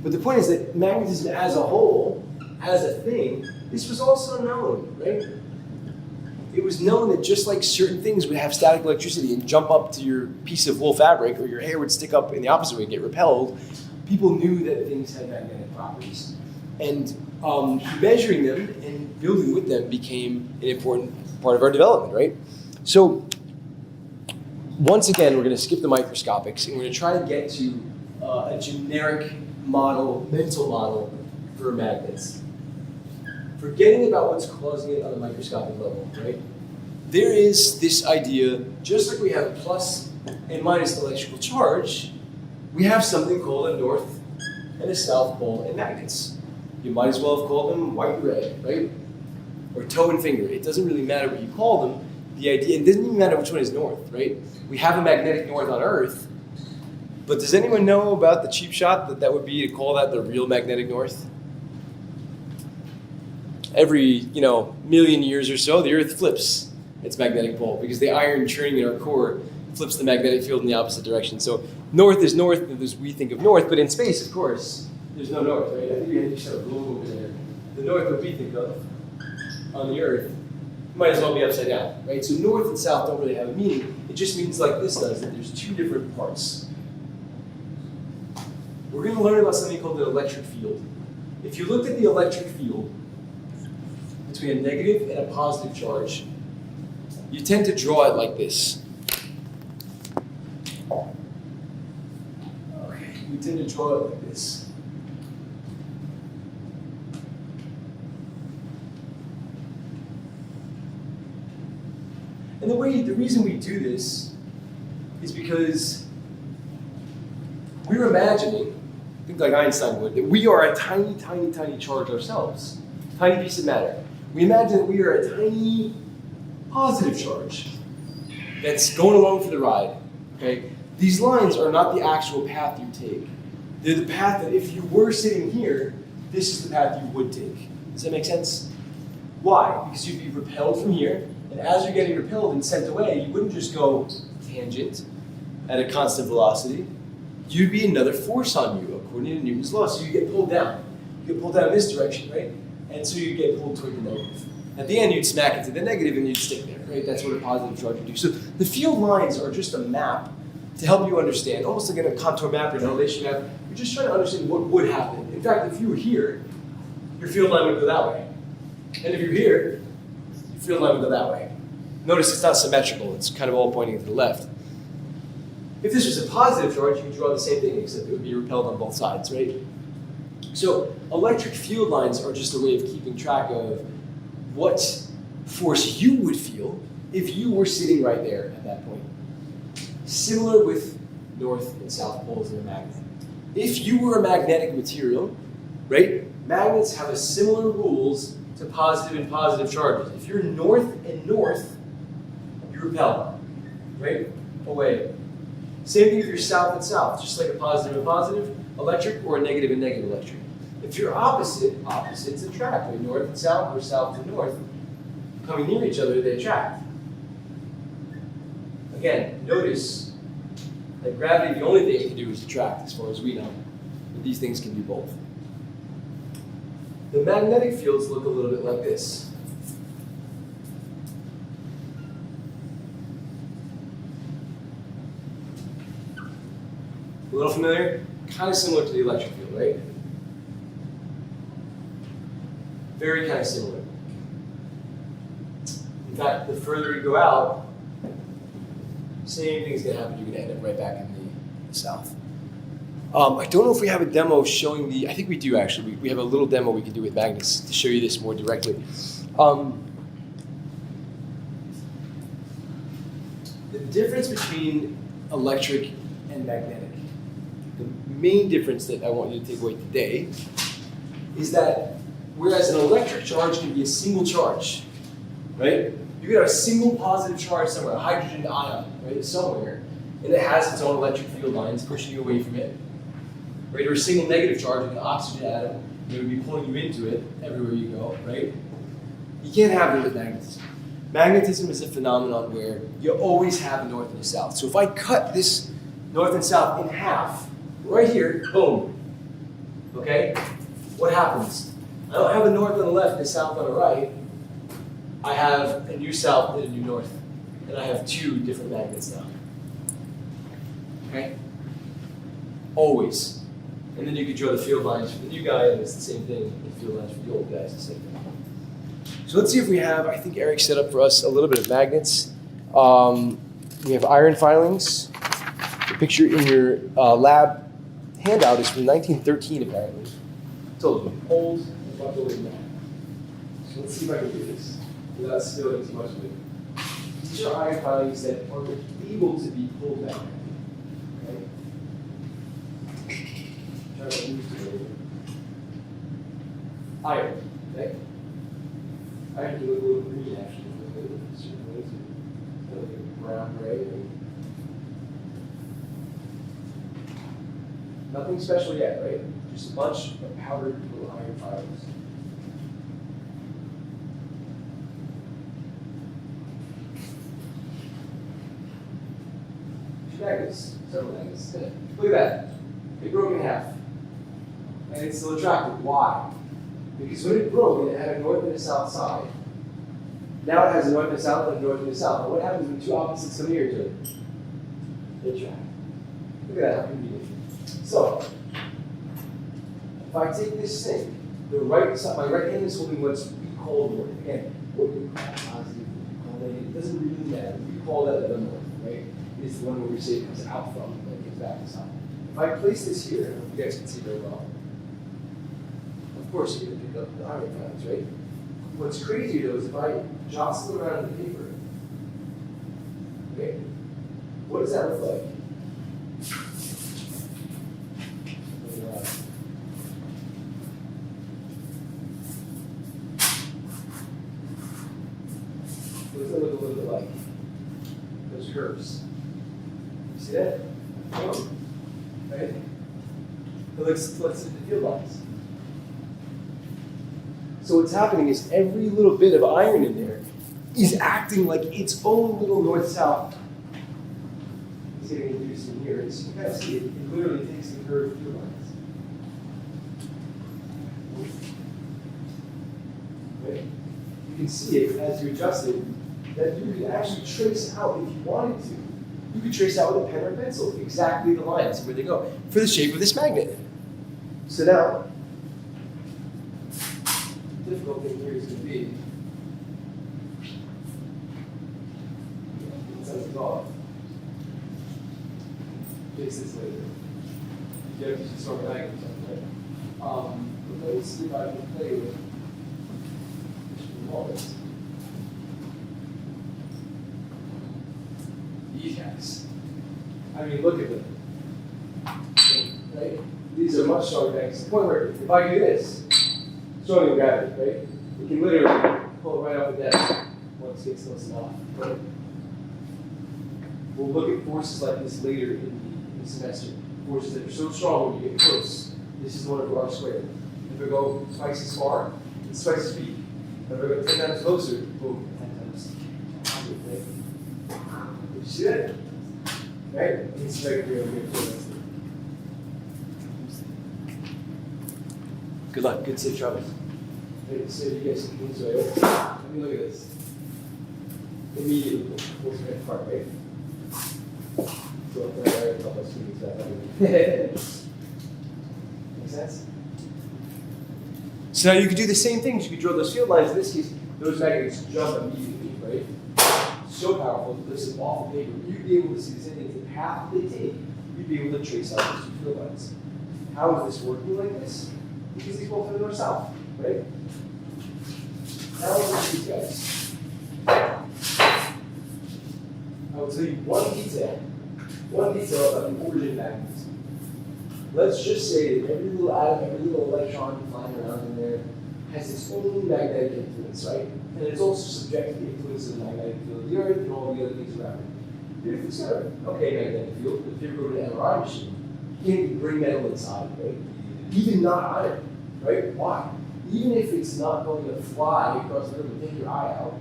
But the point is that magnetism as a whole, as a thing, this was also known, right? It was known that just like certain things would have static electricity and jump up to your piece of wool fabric, or your hair would stick up in the opposite way and get repelled, people knew that things had magnetic properties. And measuring them and building with them became an important part of our development, right? So once again, we're going to skip the microscopics and we're going to try to get to a generic model, mental model for magnets. Forgetting about what's causing it on the microscopic level, right? There is this idea, just like we have plus and minus electrical charge, we have something called a north and a south pole in magnets. You might as well have called them white and red, right? Or toe and finger. It doesn't really matter what you call them. The idea, it doesn't even matter which one is north, right? We have a magnetic north on Earth, but does anyone know about the cheap shot that would be to call that the real magnetic north? every million years or so, the Earth flips its magnetic pole because the iron churning in our core flips the magnetic field in the opposite direction. So north is north as we think of north, but in space, of course, there's no north, right? I think we just have a globe over there. The north that we think of on the Earth might as well be upside down, right? So north and south don't really have a meaning. It just means like this does, that there's two different parts. We're going to learn about something called the electric field. If you looked at the electric field between a negative and a positive charge, you tend to draw it like this. Okay, you tend to draw it like this. And the reason we do this is because we're imagining, I think like Einstein would, that we are a tiny, tiny, tiny charge ourselves, tiny piece of matter. We imagine that we are a tiny positive charge that's going along for the ride. Okay? These lines are not the actual path you take. They're the path that if you were sitting here, this is the path you would take. Does that make sense? Why? Because you'd be repelled from here, and as you're getting repelled and sent away, you wouldn't just go tangent at a constant velocity. You'd be another force on you, according to Newton's law. So you get pulled down. You get pulled down in this direction, right? And so you get pulled toward the negative. At the end, you'd smack into the negative and you'd stick there, right? That's what a positive charge would do. So the field lines are just a map to help you understand, almost like in a contour map or an elevation map. You're just trying to understand what would happen. In fact, if you were here, your field line would go that way. And if you're here, your field line would go that way. Notice it's not symmetrical. It's kind of all pointing to the left. If this was a positive charge, you would draw the same thing, except it would be repelled on both sides, right? So electric field lines are just a way of keeping track of what force you would feel if you were sitting right there at that point. Similar with north and south poles in a magnet. If you were a magnetic material, right, magnets have a similar rules to positive and positive charges. If you're north and north, you repel, right, away. Same thing if you're south and south, just like a positive and positive electric or a negative and negative electric. If you're opposites attract, right? North and south or south and north, coming near each other, they attract. Again, notice that gravity, the only thing it can do is attract, as far as we know. But these things can do both. The magnetic fields look a little bit like this. A little familiar? Kind of similar to the electric field, right? Very kind of similar. In fact, the further you go out, same thing's going to happen. You're going to end up right back in the south. I don't know if we have a demo showing the, I think we do actually. We have a little demo we can do with magnets to show you this more directly. The difference between electric and magnetic, the main difference that I want you to take away today is that whereas an electric charge can be a single charge, right? You could have a single positive charge somewhere, a hydrogen ion, right, somewhere, and it has its own electric field lines pushing you away from it, right? Or a single negative charge, like an oxygen atom, that would be pulling you into it everywhere you go, right? You can't have it with magnetism. Magnetism is a phenomenon where you always have a north and a south. So if I cut this north and south in half, right here, boom, okay? What happens? I don't have a north on the left and a south on the right. I have a new south and a new north. And I have two different magnets now. Okay? Always. And then you could draw the field lines for the new guy, and it's the same thing. The field lines for the old guy is the same thing. So let's see if we have, I think Eric set up for us a little bit of magnets. We have iron filings. The picture in your lab handout is from 1913, apparently. Told you, old and much older than that. So let's see if I can do this without spilling too much of it. These are iron filings that are able to be pulled down. Okay? Try to move it over. Iron, okay? Iron can look a little green actually. It's kind of like a brown gray. Nothing special yet, right? Just a bunch of powdered little iron filings. magnets, several magnets. Look at that. It broke in half. And it's still attractive. Why? Because when it broke, it had a north and a south side. Now it has a north and a south and a north and a south. But what happens when two opposites come near each other? They attract. Look at that, how convenient. So, if I take this thing, the right side, my right hand is holding what's we call north. Again, what we call positive, we call negative. It doesn't really matter. We call that the north, right? It's the one where we say it comes out from and then it comes back inside. If I place this here, I don't know if you guys can see very well. Of course, you're going to pick up the iron ions, right? What's crazy though is if I jostle around the paper, okay, what does that look like? What does that look a little bit like? Those curves. You see that? Right? It looks like the field lines. So what's happening is every little bit of iron in there is acting like its own little north-south. It's getting introduced in here. So you kind of see it. It literally takes the curved field lines. Right? You can see it as you adjust it, that you can actually trace out, if you wanted to, you could trace out with a pen or pencil exactly the lines where they go for the shape of this magnet. So now, the difficult thing here is going to be fix this later. You have to just sort of magnet something, right? But let me see if I can play with moments. These guys. I mean, look at them. Right? These are much stronger magnets. To the point where if I do this, stronger gravity, right? It can literally pull it right off the desk once it gets close enough. Right? We'll look at forces like this later in the semester. Forces that are so strong when you get close. This is 1 over r squared. If I go twice as far, it's twice as big. If I go 10 times closer, boom, 10 times. Right? Did you see that? Right? It's right here. Good luck. Good safe travels. Right, so you guys can use it. Let me look at this. Immediately pulls me apart, right? So if I have a couple of students that make sense? So now you could do the same things. You could draw those field lines. In this case, those magnets jump immediately, right? So powerful to listen off the paper. You'd be able to see the same things. The path they take, you'd be able to trace out those two field lines. How is this working like this? Because these both are north-south, right? Now look at these guys. I will tell you one detail about the origin of magnetism. Let's just say that every little atom, every little electron flying around in there has its own magnetic influence, right? And it's also subject to the influence of the magnetic field of the Earth and all the other things around it. If it's got an okay magnetic field, if you go to an MRI machine, you can't even bring metal inside, right? Even not iron, right? Why? Even if it's not going to fly across the room and take your eye out,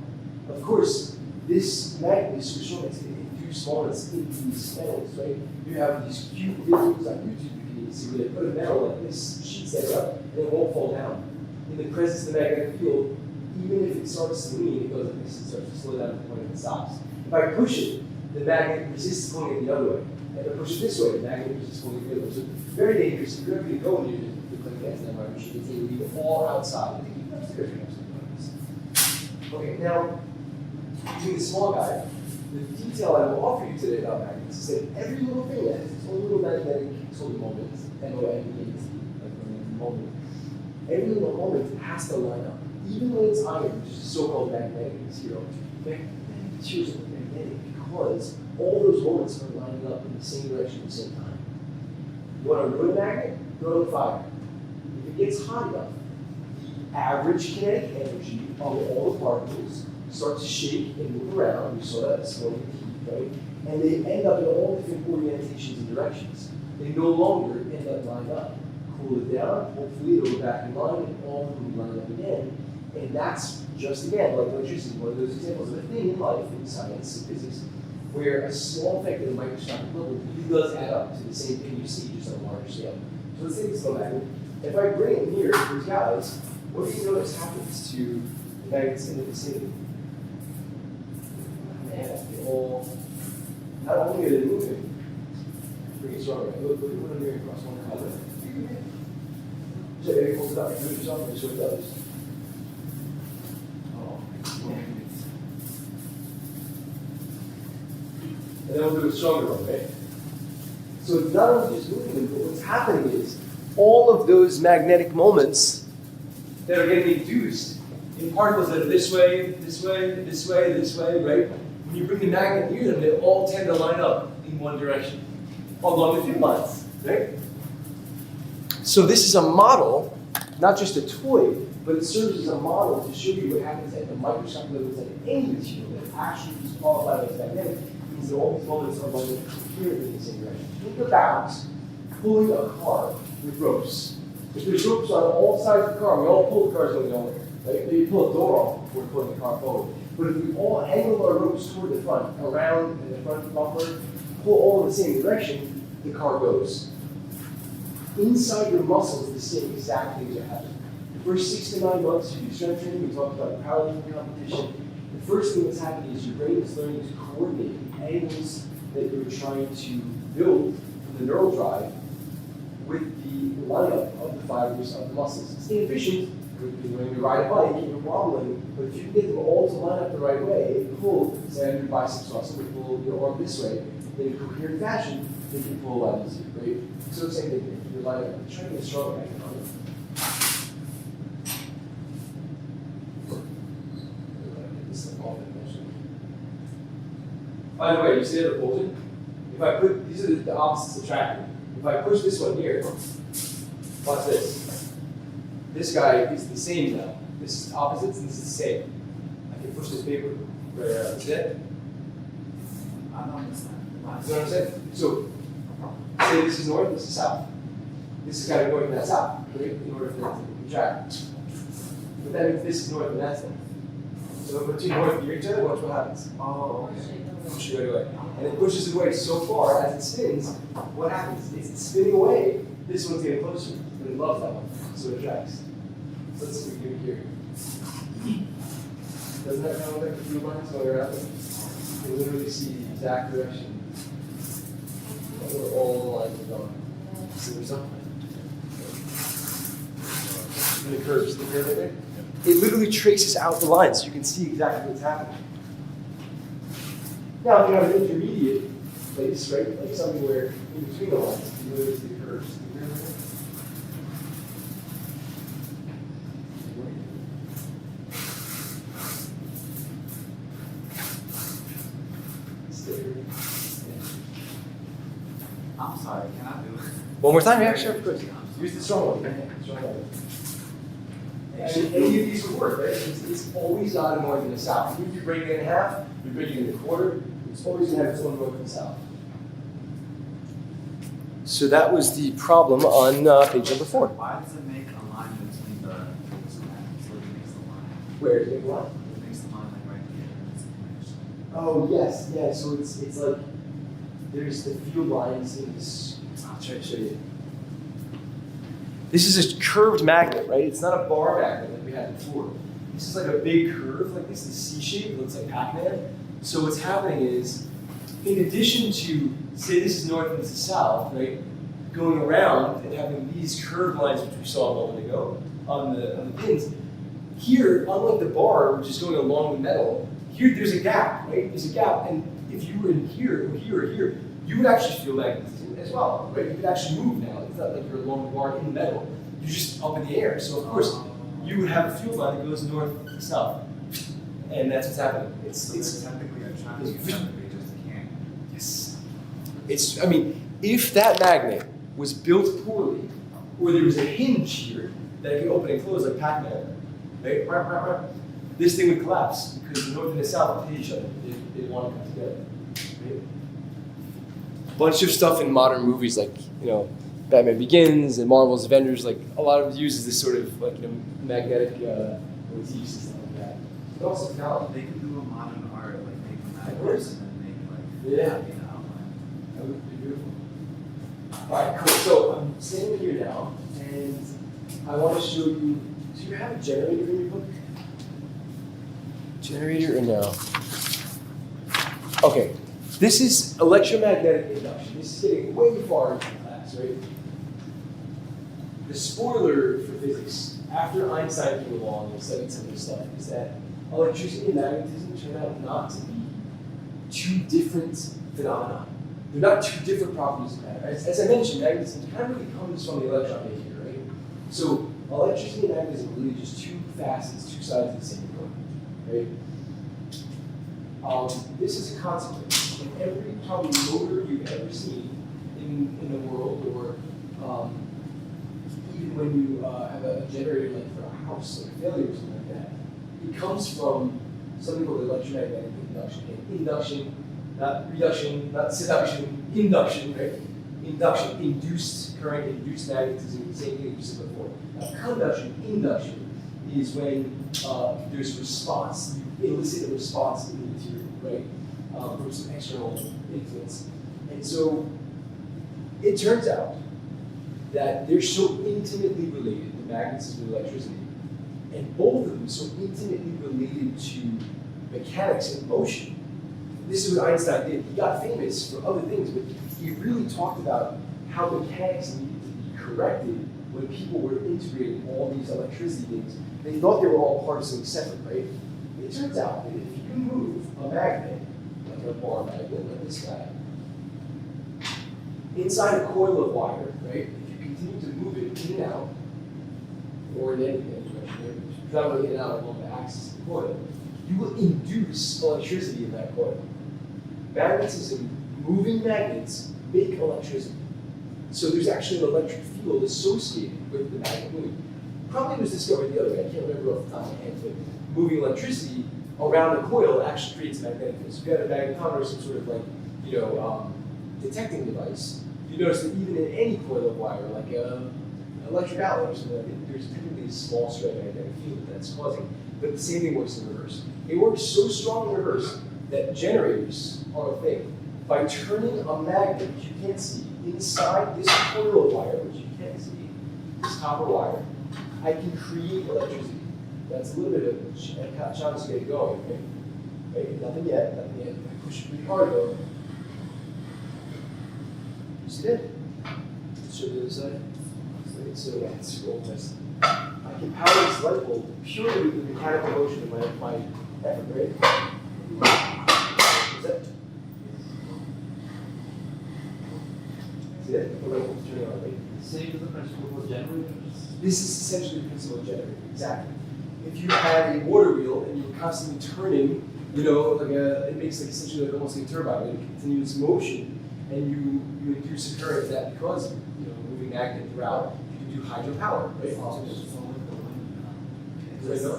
of course, this magnet is so strong, it's going to induce moments in these metals, right? You have these cute videos on YouTube you can see where they put a metal like this, sheets that up, and it won't fall down. In the presence of the magnetic field, even if it starts to lean, it goes like this and starts to slow down to the point that it stops. If I push it, the magnet resists going it the other way. And if I push it this way, the magnet resists going it the other way. So very dangerous. If you're ever going to go and you look like that in an MRI machine, it's going to leave it all outside. They keep it upstairs or something like this. Okay, now, using the small guy, the detail I will offer you today about magnets is that every little thing that has its own little magnetic sort of moment, M-O-N-E-T, like moment, every little moment has to line up. Even when it's iron, which is a so-called magnetic material, magnetic materials are magnetic because all those moments are lining up in the same direction at the same time. You want to ruin a magnet? Throw it in fire. If it gets hot enough, the average kinetic energy of all the particles start to shake and move around. You saw that this morning in the heat, right? And they end up in all different orientations and directions. They no longer end up lined up. Cool it down, hopefully it'll go back in line and all of them will be lined up again. And that's just, again, like electricity, one of those examples of a thing in life, in science, and physics, where a small effect at a microscopic level really does add up to the same thing you see, just on a larger scale. So let's take this little magnet. If I bring it here, these guys, what do you notice happens to the magnets in the vicinity? They all, not only are they moving, bring it stronger. Look at what I'm doing across one color. So maybe hold it up, do it yourself, and show it does. And then we'll do it stronger, okay? So it's not only just moving them, but what's happening is all of those magnetic moments that are getting induced in particles that are this way, this way, this way, this way, right? When you bring the magnet near them, they all tend to line up in one direction along the field lines, right? So this is a model, not just a toy, but it serves as a model to show you what happens at the microscopic levels at any material that actually is qualified as magnetic. Means that all these moments are going to cohere in the same direction. Think about pulling a car with ropes. If there's ropes on all sides of the car, we all pull the cars going nowhere. Right? Maybe pull a door off, we're pulling the car forward. But if we all angle our ropes toward the front, around and the front bumper, pull all in the same direction, the car goes. Inside your muscles, the same exact things are happening. The first 6 to 9 months, you do strength training, we talked about powerlifting competition. The first thing that's happening is your brain is learning to coordinate the angles that you're trying to build from the neural drive with the lineup of the fibers of the muscles. It's inefficient when you ride a bike and you're wobbling, but if you can get them all to line up the right way, pull, say on your biceps muscle, we pull your arm this way, in a coherent fashion, then you can pull a lot easier, right? So same thing here. You're lining up. You're trying to get stronger right now. By the way, you see that repulsion? If I put, these are the opposites attracting. If I push this one here, watch this. This guy is the same now. This is opposites and this is the same. I can push this paper right around. See that? I don't understand. You know what I'm saying? So, say this is north, this is south. This is kind of north and that's south, right? In order for that to contract. But that means this is north and that's north. So if I put two north near each other, watch what happens. Oh, okay. Push it right away. And it pushes it away so far as it spins, what happens is it's spinning away. This one's getting closer, but it loves that one, so it attracts. So let's see if we can do it here. Doesn't that kind of like the blue lines going around? You can literally see the exact direction where all the lines are going. See what's up? And the curves, the curve right there? It literally traces out the lines, so you can see exactly what's happening. Now, if you have an intermediate place, right, like something where in between the lines, you literally see the curves. I'm sorry, can I do it? One more time, yeah, sure, of course. Use the strong one. Yeah, strong one. And any of these would work, right? It's always not a north and a south. Even if you break it in half, you break it in a quarter, it's always going to have its own north and south. So that was the problem on page number 4. Why does it make a line between the magnets? So it makes the line. Where is it? What? It makes the line like right here. It's connection. Oh, yes, yeah. So it's like there's the field lines in this. I'll try to show you. This is a curved magnet, right? It's not a bar magnet like we had before. This is like a big curve, like this is C-shape. It looks like Pac-Man. So what's happening is, in addition to, say this is north and this is south, right? Going around and having these curved lines, which we saw a moment ago, on the pins. Here, unlike the bar, which is going along the metal, here there's a gap, right? There's a gap, and if you were in here, or here, or here, you would actually feel magnetism as well, right? You could actually move now. It's not like you're along the bar in the metal. You're just up in the air. So of course, you would have a field line that goes north to south. And that's what's happening. It's technically attractive, they just can't. Yes. I mean, if that magnet was built poorly, or there was a hinge here that could open and close like Pac-Man, right? This thing would collapse because the north and the south would hit each other. They want to come together. Right? Bunch of stuff in modern movies like, Batman Begins and Marvel's Avengers, like a lot of it uses this sort of like, magnetic motifs and stuff like that. But also technology. They can do a modern art, like make magnets and then make like Yeah. in the outline. That would be beautiful. Alright, cool. So I'm standing here now, and I want to show you. Do you have a generator in your book? Generator or no? Okay. This is electromagnetic induction. This is getting way far into class, right? The spoiler for physics, after Einstein came along and studied some of this stuff, is that electricity and magnetism turn out not to be two different phenomena. They're not two different properties of matter. As I mentioned, magnetism kind of really comes from the electron behavior, right? So electricity and magnetism are really just two facets, two sides of the same coin, right? This is a consequence. In every probably motor you've ever seen in the world, or even when you have a generator like for a house, like a failure or something like that, it comes from something called electromagnetic induction. And induction, not reduction, not seduction, induction, right? Induction, induced current, induced magnetism, same thing you said before. Now, conduction, induction, is when there's response, you elicit a response in the material, right? From some external influence. And so it turns out that they're so intimately related, the magnetism and electricity, and both of them so intimately related to mechanics and motion. This is what Einstein did. He got famous for other things, but he really talked about how mechanics needed to be corrected when people were integrating all these electricity things. They thought they were all part of something separate, right? It turns out that if you can move a magnet, like a bar magnet, like this guy, inside a coil of wire, right? If you continue to move it in and out, or in any direction, traveling in and out along the axis of the coil, you will induce electricity in that coil. Magnetism, moving magnets make electricity. So there's actually an electric field associated with the magnet moving. Probably was discovered the other way, I can't remember off the top of my head, but moving electricity around a coil actually creates a magnetic field. So if you have a magnetometer or some sort of like, detecting device, you notice that even in any coil of wire, like an electric outlet or something like that, there's typically a small stray magnetic field that's causing. But the same thing works in reverse. It works so strong in reverse that generators are a thing. By turning a magnet, which you can't see, inside this coil of wire, which you can't see, this copper wire, I can create electricity. That's a little bit of a chance to get it going, right? Nothing yet, nothing yet. I push it pretty hard though. You see that? Let's show you the other side. So yeah, it's super old mess. I can power this light bulb purely with the mechanical motion of my effort, right? Is that? See that? The light bulb's turning on, right? Same as the principle for generators. This is essentially the principle of generator, exactly. If you had a water wheel and you're constantly turning, it makes like essentially like almost like a turbine, right? Continuous motion, and you induce a current that because moving magnet throughout, you can do hydropower, right? Also just solar the wind. Right, no?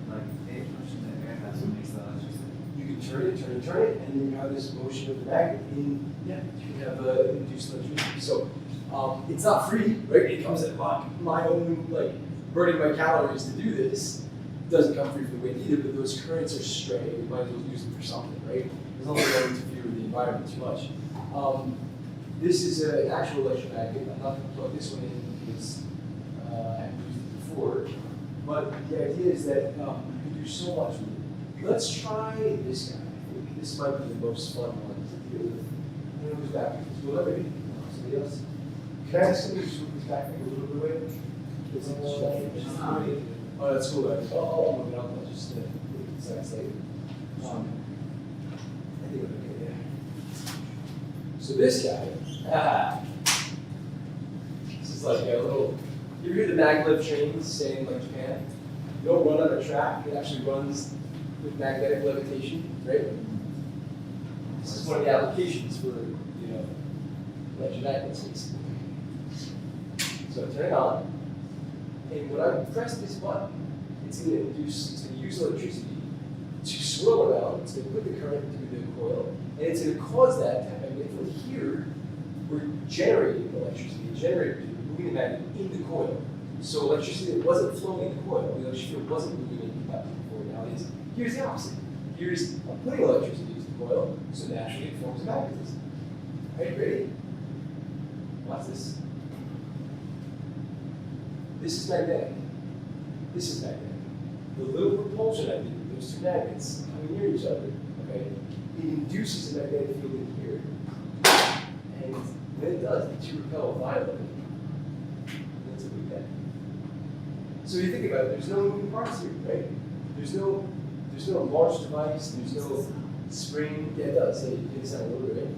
Like a motion that air has what makes the electricity. You can turn it, and then you have this motion of the magnet. You can have induced electricity. So it's not free, right? It comes at my own burning my calories to do this. It doesn't come free from the wind either, but those currents are stray. We might as well use them for something, right? As long as we don't interfere with the environment too much. This is an actual electromagnet. I'm not going to plug this one in because I've used it before. But the idea is that you can do so much with it. Let's try this guy. I think this might be the most fun one to deal with. Who's back? Will everybody? Somebody else? Can I ask somebody to move this back a little bit away? Oh, that's cool. I'll move it up. I'll just put it inside later. I think I'm okay, yeah. So this guy, this is like a little, you ever hear the maglev trains saying like Japan? You don't run on a track, it actually runs with magnetic levitation, right? This is one of the applications for, electromagnets, basically. So I turn it on, and when I press this button, it's going to use electricity to swirl around. It's going to put the current through the coil, and it's going to cause that to happen. And from here, we're generating electricity, moving the magnet in the coil. So electricity that wasn't flowing in the coil, the electricity wasn't moving in the magnet before. Now it is. Here's the opposite. I'm putting electricity coil, so naturally it forms magnetism. Right, ready? Watch this. This is magnetic. This is magnetic. The little repulsion I did with those two magnets coming near each other, okay, it induces a magnetic field in here. And when it does, the two repel violently. That's what we get. So you think about it, there's no moving parts here, right? There's no launch device, there's no spring. Yeah, it does. So you can sound a little bit,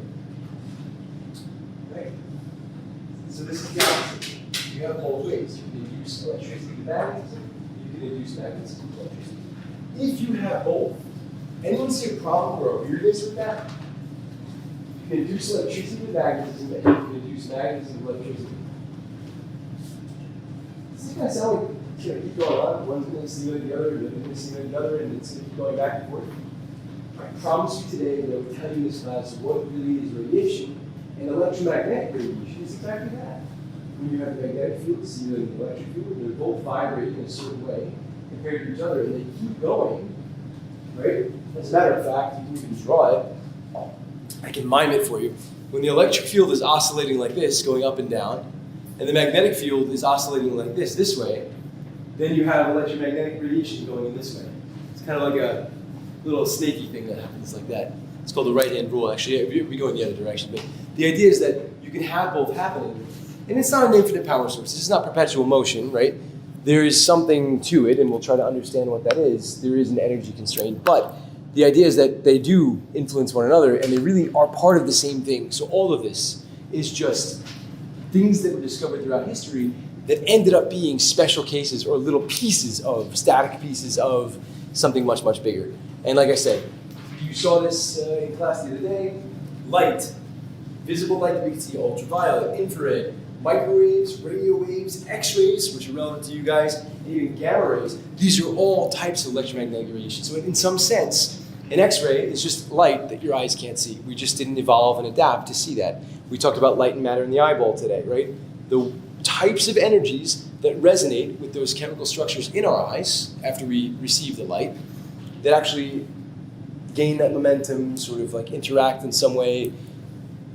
right? So this is the opposite. You have both ways. You can induce electricity with magnetism, you can induce magnetism with electricity. If you have both, anyone see a problem or a weirdness with that? You can induce electricity with magnetism, and you can induce magnetism with electricity. Does it kind of sound like it's going to keep going on? One's going to stimulate the other, the other's going to stimulate the other, and it's going to keep going back and forth? I promise you today that I will tell you in this class what really is radiation, and electromagnetic radiation is exactly that. When you have a magnetic field stimulating the electric field, they're both vibrating in a certain way compared to each other, and they keep going, right? As a matter of fact, you can even draw it. I can mime it for you. When the electric field is oscillating like this, going up and down, and the magnetic field is oscillating like this way, then you have electromagnetic radiation going in this way. It's kind of like a little snaky thing that happens like that. It's called the right-hand rule, actually. We go in the other direction. But the idea is that you can have both happening. And it's not an infinite power source. This is not perpetual motion, right? There is something to it, and we'll try to understand what that is. There is an energy constraint. But the idea is that they do influence one another, and they really are part of the same thing. So all of this is just things that were discovered throughout history that ended up being special cases or little pieces of, static pieces of something much, much bigger. And like I said, you saw this in class the other day. Light, visible light that we can see, ultraviolet, infrared, microwaves, radio waves, X-rays, which are relevant to you guys, and even gamma rays. These are all types of electromagnetic radiation. So in some sense, an X-ray is just light that your eyes can't see. We just didn't evolve and adapt to see that. We talked about light and matter in the eyeball today, right? The types of energies that resonate with those chemical structures in our eyes after we receive the light that actually gain that momentum, sort of like interact in some way,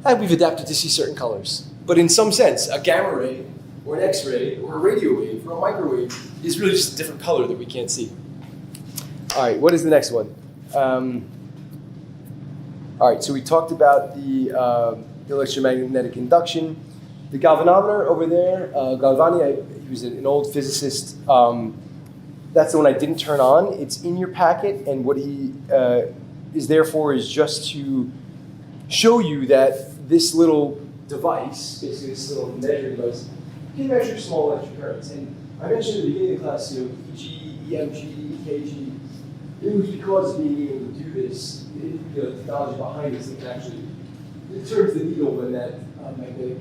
and we've adapted to see certain colors. But in some sense, a gamma ray, or an X-ray, or a radio wave, or a microwave is really just a different color that we can't see. All right, what is the next one? All right, so we talked about the electromagnetic induction. The galvanometer over there, Galvani, he was an old physicist. That's the one I didn't turn on. It's in your packet, and what he is there for is just to show you that this little device, basically this little measuring device, can measure small electric currents. And I mentioned at the beginning of the class, EG, EMG, EKG. It was because being able to do this, the technology behind this that can actually turns the needle when that magnetic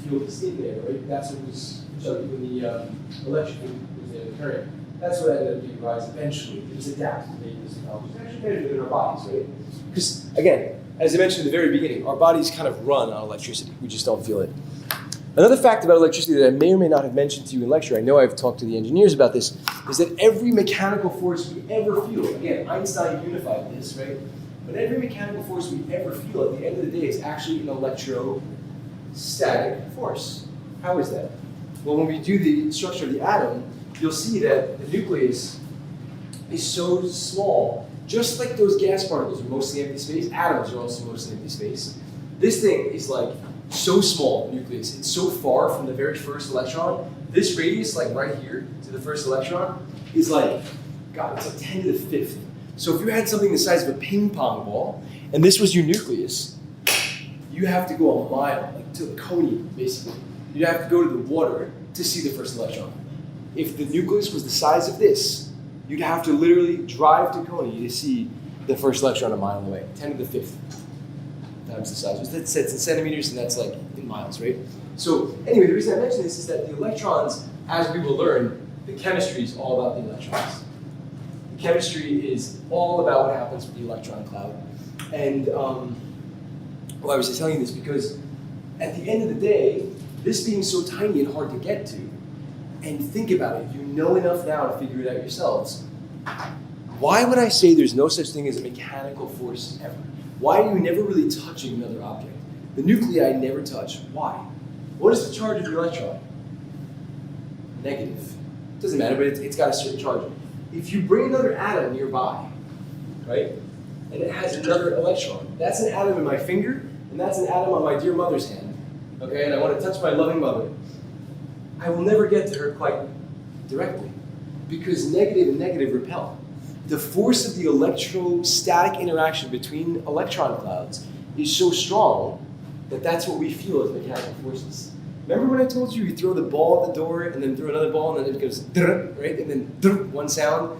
field is in there, right? That's what was when the electric field was there, the current. That's what ended up giving rise eventually. It was adapted to make this technology. It's actually measured in our bodies, right? Because again, as I mentioned at the very beginning, our bodies kind of run on electricity. We just don't feel it. Another fact about electricity that I may or may not have mentioned to you in lecture, I know I've talked to the engineers about this, is that every mechanical force we ever feel, again, Einstein unified this, right? But every mechanical force we ever feel at the end of the day is actually an electrostatic force. How is that? Well, when we do the structure of the atom, you'll see that the nucleus is so small. Just like those gas particles are mostly empty space, atoms are also mostly empty space. This thing is like so small, the nucleus. It's so far from the very first electron. This radius, like right here to the first electron, is like, God, it's like 10 to the 5th. So if you had something the size of a ping pong ball, and this was your nucleus, you have to go a mile, like to Coney, basically. You'd have to go to the water to see the first electron. If the nucleus was the size of this, you'd have to literally drive to Coney to see the first electron a mile away, 10 to the 5th times the size. That's in centimeters, and that's like in miles, right? So anyway, the reason I mention this is that the electrons, as we will learn, the chemistry is all about the electrons. The chemistry is all about what happens with the electron cloud. And I was just telling you this because at the end of the day, this being so tiny and hard to get to, and think about it, you know enough now to figure it out yourselves. Why would I say there's no such thing as a mechanical force ever? Why are you never really touching another object? The nuclei never touch. Why? What is the charge of your electron? Negative. Doesn't matter, but it's got a certain charge. If you bring another atom nearby, right, and it has another electron, that's an atom in my finger, and that's an atom on my dear mother's hand, okay, and I want to touch my loving mother, I will never get to her quite directly, because negative and negative repel. The force of the electrostatic interaction between electron clouds is so strong that that's what we feel as mechanical forces. Remember when I told you throw the ball at the door and then throw another ball and then it goes drr, right? And then drr, one sound,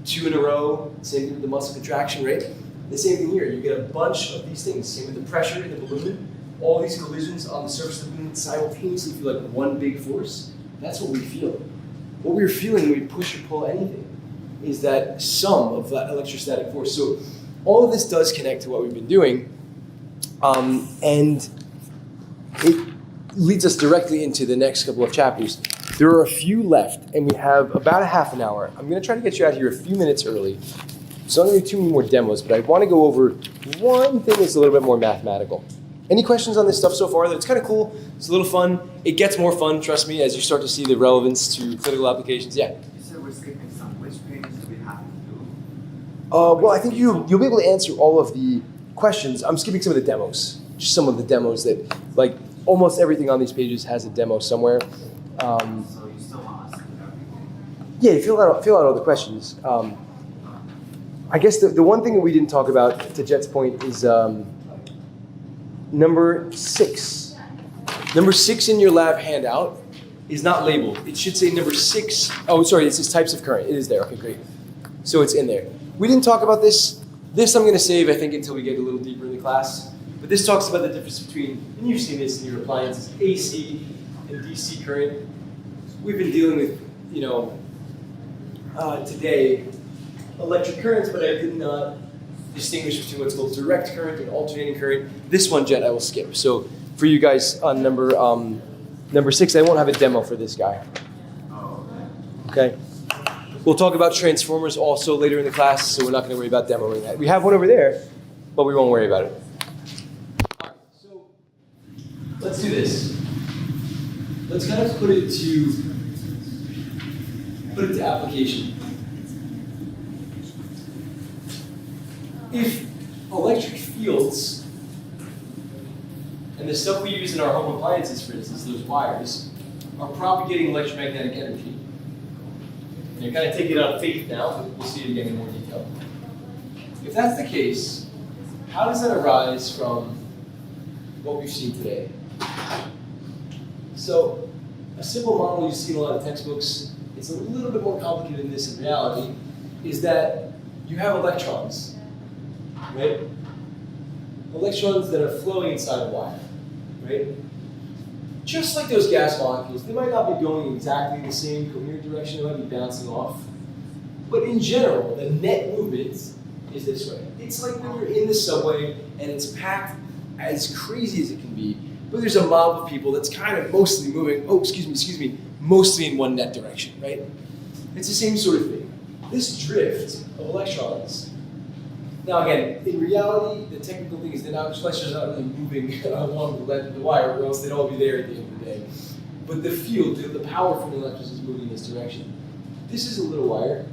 two in a row, same thing with the muscle contraction, right? The same thing here, you get a bunch of these things. Same with the pressure in the balloon. All these collisions on the surface of the balloon simultaneously feel like one big force. That's what we feel. What we're feeling when we push or pull anything is that sum of that electrostatic force. So all of this does connect to what we've been doing, and it leads us directly into the next couple of chapters. There are a few left, and we have about a half an hour. I'm going to try to get you out here a few minutes early, so I'm going to do 2 more demos, but I want to go over one thing that's a little bit more mathematical. Any questions on this stuff so far? It's kind of cool. It's a little fun. It gets more fun, trust me, as you start to see the relevance to clinical applications. Yeah? You said we're skipping some. Which pages do we have to do? Well, I think you'll be able to answer all of the questions. I'm skipping some of the demos. Just some of the demos that, like, almost everything on these pages has a demo somewhere. So you still want us to do everything? Yeah, fill out all the questions. I guess the one thing that we didn't talk about, to Jet's point, is number 6. Number 6 in your lab handout is not labeled. It should say number 6. Oh, sorry, it says types of current. It is there. Okay, great. So it's in there. We didn't talk about this. This I'm going to save, I think, until we get a little deeper in the class. But this talks about the difference between, and you've seen this in your appliances, AC and DC current. We've been dealing with, today, electric currents, but I did not distinguish between what's called direct current and alternating current. This one, Jet, I will skip. So for you guys on number 6, I won't have a demo for this guy. Oh, Okay? We'll talk about transformers also later in the class, so we're not going to worry about demoing that. We have one over there, but we won't worry about it. All right, so let's do this. Let's kind of put it to application. If electric fields and the stuff we use in our home appliances, for instance, those wires, are propagating electromagnetic energy, and you're kind of taking it on faith now, but we'll see it again in more detail. If that's the case, how does that arise from what we've seen today? So, a simple model you see in a lot of textbooks, it's a little bit more complicated than this in reality, is that you have electrons, right? Electrons that are flowing inside a wire, right? Just like those gas molecules, they might not be going exactly in the same coherent direction, they might be bouncing off. But in general, the net movement is this way. It's like when you're in the subway and it's packed as crazy as it can be, but there's a mob of people that's kind of mostly moving, mostly in one net direction, right? It's the same sort of thing. This drift of electrons. Now again, in reality, the technical thing is that electrons are not really moving along the length of the wire, or else they'd all be there at the end of the day. But the field, the power from the electrons is moving in this direction. This is a little wire.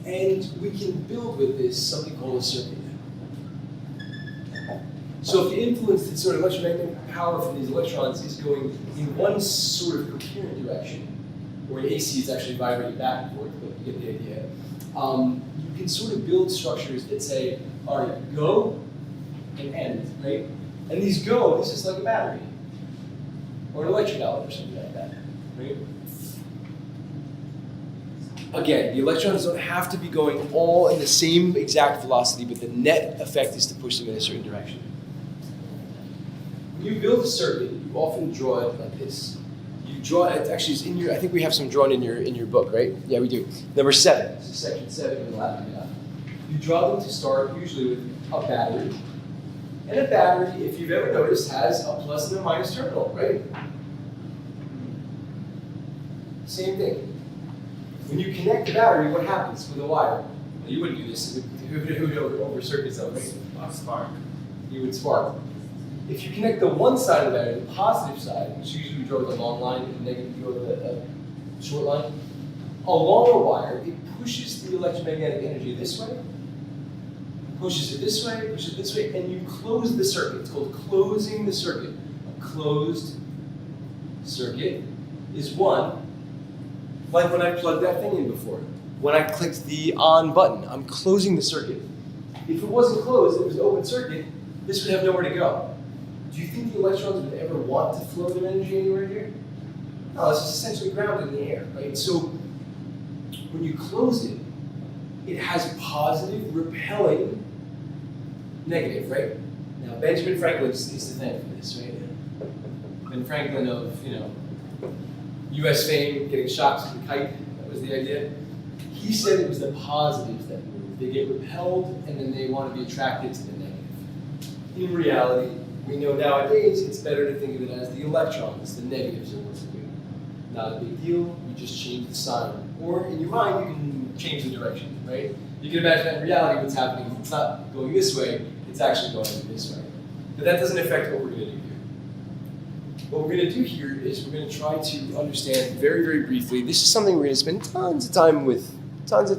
And we can build with this something called a circuit. So if the influence that sort of electromagnetic power from these electrons is going in one sort of coherent direction, or in AC it's actually vibrating back and forth, but you get the idea. You can sort of build structures that say, all right, go and end, right? And these go, this is like a battery, or an electric outlet or something like that, right? Again, the electrons don't have to be going all in the same exact velocity, but the net effect is to push them in a certain direction. When you build a circuit, you often draw it like this. You draw it, actually it's in your, I think we have some drawn in your book, right? Yeah, we do. Number 7, this is section 7 in the lab. You draw them to start usually with a battery. And a battery, if you've ever noticed, has a plus and a minus terminal, right? Same thing. When you connect the battery, what happens with a wire? Well, you wouldn't do this. It would over circuit itself, right? Spark. You would spark. If you connect the one side of the battery, the positive side, which usually we draw with a long line, and negative you go with a short line, along a wire, it pushes the electromagnetic energy this way, pushes it this way, and you close the circuit. It's called closing the circuit. A closed circuit is one, like when I plugged that thing in before. When I clicked the on button, I'm closing the circuit. If it wasn't closed, it was an open circuit, this would have nowhere to go. Do you think the electrons would ever want to flow their energy anywhere here? No, it's just essentially grounded in the air, right? So when you close it, it has positive repelling negative, right? Now Benjamin Franklin is to thank for this, right? Ben Franklin of, US fame, getting shocked with a kite, that was the idea. He said it was the positives that move. They get repelled and then they want to be attracted to the negative. In reality, we know nowadays it's better to think of it as the electrons, the negatives are what's moving. Not a big deal, you just change the sign. Or in your mind, you can change the direction, right? You can imagine that in reality what's happening. If it's not going this way, it's actually going this way. But that doesn't affect what we're going to do here. What we're going to do here is we're going to try to understand very, very briefly. This is something we're going to spend tons of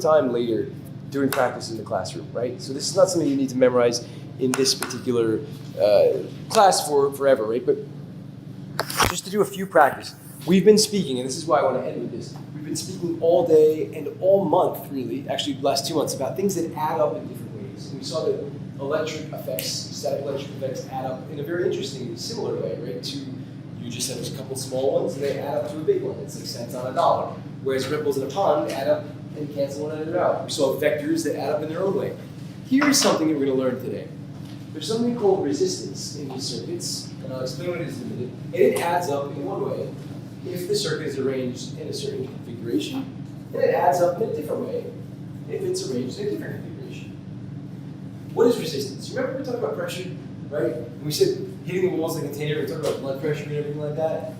time later doing practice in the classroom, right? So this is not something you need to memorize in this particular class for forever, right? But just to do a few practice. We've been speaking, and this is why I want to end with this. We've been speaking all day and all month, really, actually the last 2 months, about things that add up in different ways. And we saw that static electric effects add up in a very interesting, similar way, right? To you just have a couple small ones, and they add up to a big one. It's like cents on a dollar. Whereas ripples in a pond add up and cancel one another out. We saw vectors that add up in their own way. Here's something that we're going to learn today. There's something called resistance in these circuits, and I'll explain what it is in a minute. And it adds up in one way if the circuit is arranged in a certain configuration, and it adds up in a different way if it's arranged in a different configuration. What is resistance? Remember we were talking about pressure, right? And we said hitting the walls of the container, we talked about blood pressure and everything like that.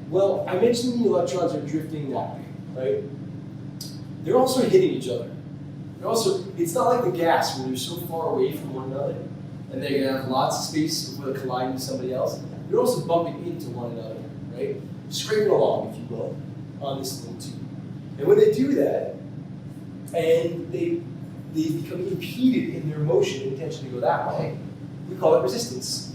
Well, I mentioned the electrons are drifting that way, right? They're also hitting each other. It's not like the gas where they're so far away from one another and they're going to have lots of space before they collide with somebody else. They're also bumping into one another, right? Scraping along, if you will, on this little tube. And when they do that, and they become impeded in their motion and intention to go that way, we call it resistance.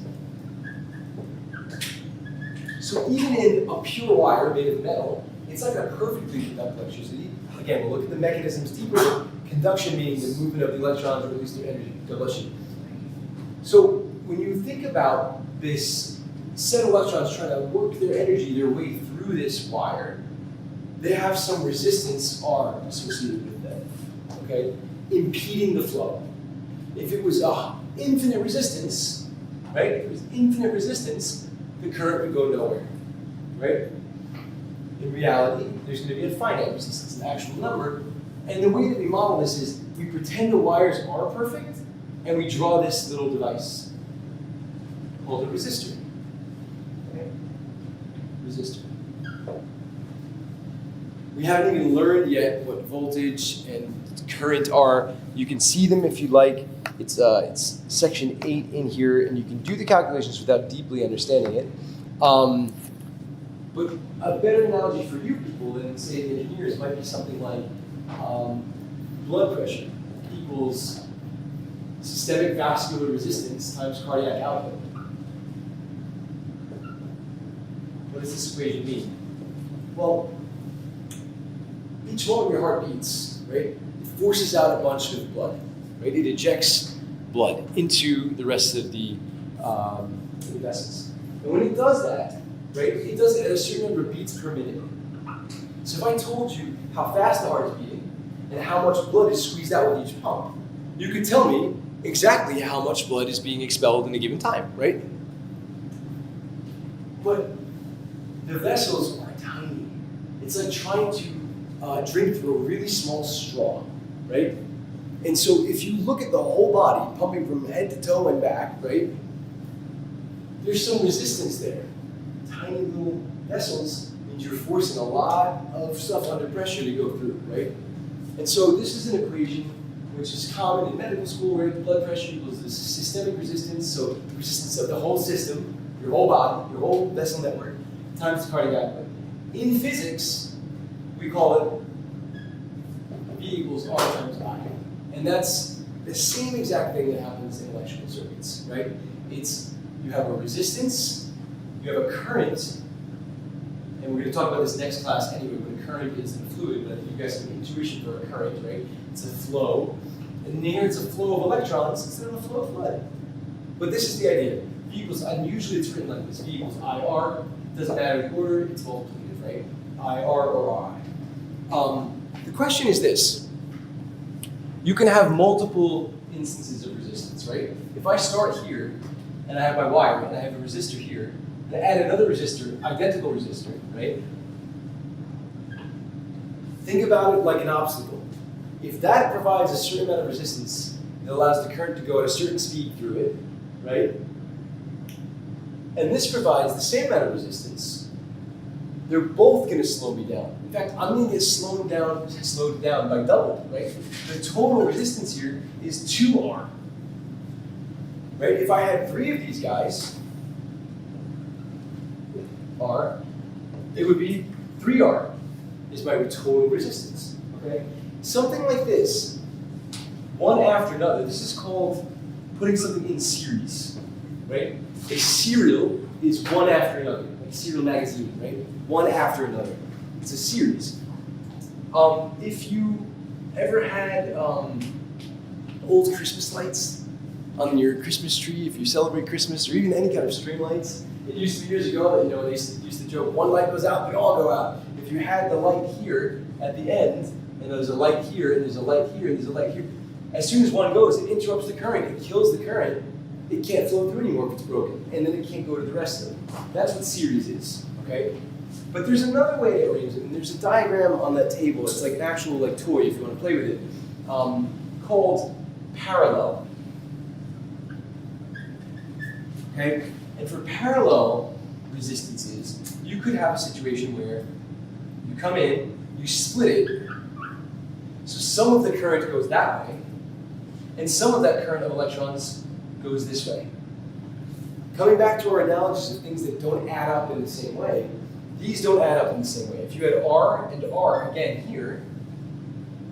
So even in a pure wire made of metal, it's not going to perfectly conduct electricity. Again, we'll look at the mechanisms deeper. Conduction meaning the movement of the electrons, or at least their energy. God bless you. So when you think about this set of electrons trying to work their energy, their way through this wire, they have some resistance R associated with them, okay? Impeding the flow. If it was infinite resistance, right? If it was infinite resistance, the current would go nowhere, right? In reality, there's going to be a finite resistance, an actual number. And the way that we model this is we pretend the wires are perfect, and we draw this little device called a resistor. Okay? Resistor. We haven't even learned yet what voltage and current are. You can see them if you like. It's section 8 in here, and you can do the calculations without deeply understanding it. But a better analogy for you people than, say, the engineers might be something like blood pressure equals systemic vascular resistance times cardiac output. What does this equation mean? Well, each moment your heart beats, right? It forces out a bunch of blood, right? It ejects blood into the rest of the vessels. And when it does that, right, it does it at a certain number of beats per minute. So if I told you how fast the heart is beating and how much blood is squeezed out with each pump, you could tell me exactly how much blood is being expelled in a given time, right? But the vessels are tiny. It's like trying to drink through a really small straw, right? And so if you look at the whole body pumping from head to toe and back, right, there's some resistance there. Tiny little vessels means means you're forcing a lot of stuff under pressure to go through, right? And so this is an equation which is common in medical school, right? Blood pressure equals the systemic resistance, so the resistance of the whole system, your whole body, your whole vessel network, times the cardiac output. In physics, we call it V equals R times I. And that's the same exact thing that happens in electrical circuits, right? It's, you have a resistance, you have a current, and we're going to talk about this next class anyway, when a current is in a fluid, but you guys have an intuition for a current, right? It's a flow. And there it's a flow of electrons instead of a flow of flood. But this is the idea. V equals, and usually it's written like this, V equals IR, doesn't matter the order, it's multiplicative, right? IR or I. The question is this. You can have multiple instances of resistance, right? If I start here, and I have my wire, and I have a resistor here, and I add another resistor, identical resistor, right? Think about it like an obstacle. If that provides a certain amount of resistance, it allows the current to go at a certain speed through it, right? And this provides the same amount of resistance, they're both going to slow me down. In fact, I'm going to get slowed down by double, right? The total resistance here is 2R. Right? If I had 3 of these guys, R, it would be 3R is my total resistance. Okay? Something like this, one after another. This is called putting something in series, right? A serial is one after another, like a serial magazine, right? One after another. It's a series. If you ever had old Christmas lights on your Christmas tree, if you celebrate Christmas, or even any kind of string lights, it used to be years ago that they used to joke, one light goes out, we all go out. If you had the light here at the end, and there's a light here, and there's a light here, and there's a light here, as soon as one goes, it interrupts the current, it kills the current, it can't flow through anymore if it's broken, and then it can't go to the rest of it. That's what series is, okay? But there's another way to arrange it, and there's a diagram on that table, it's like an actual toy if you want to play with it, called parallel. Okay? And for parallel resistances, you could have a situation where you come in, you split it, so some of the current goes that way, and some of that current of electrons goes this way. Coming back to our analogies of things that don't add up in the same way, these don't add up in the same way. If you had R and R again here,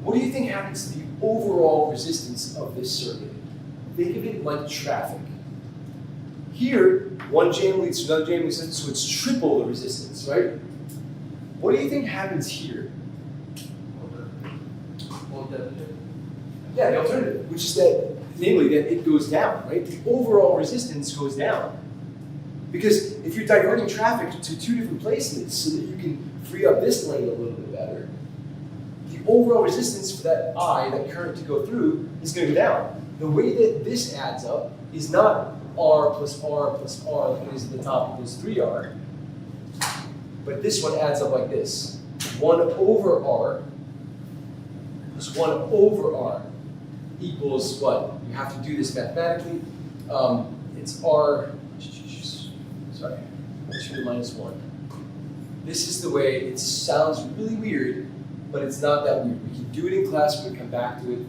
what do you think happens to the overall resistance of this circuit? Think of it like traffic. Here, one jam leads to another jam leads to, so it's triple the resistance, right? What do you think happens here? Yeah, the alternative, which is that, namely, that it goes down, right? The overall resistance goes down. Because if you're diverting traffic to 2 different places so that you can free up this lane a little bit better, the overall resistance for that I, that current to go through, is going to go down. The way that this adds up is not R plus R plus R, like it is at the top equals 3R, but this one adds up like this. 1 over R plus 1 over R equals what? You have to do this mathematically. It's R, sorry, 2 to the minus 1. This is the way, it sounds really weird, but it's not that weird. We can do it in class, we can come back to it.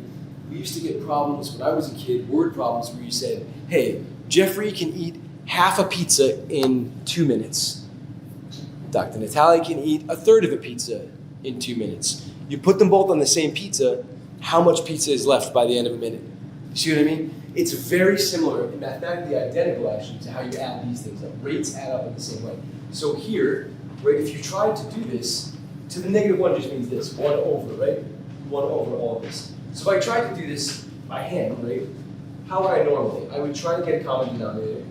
We used to get problems when I was a kid, word problems, where you said, hey, Jeffrey can eat half a pizza in 2 minutes. Dr. Natali can eat a third of a pizza in 2 minutes. You put them both on the same pizza, how much pizza is left by the end of a minute? You see what I mean? It's very similar and mathematically identical actually to how you add these things up. Rates add up in the same way. So here, right, if you tried to do this, to the negative 1 just means this, 1 over, right? 1 over all of this. So if I tried to do this by hand, right, how would I normally? I would try to get a common denominator.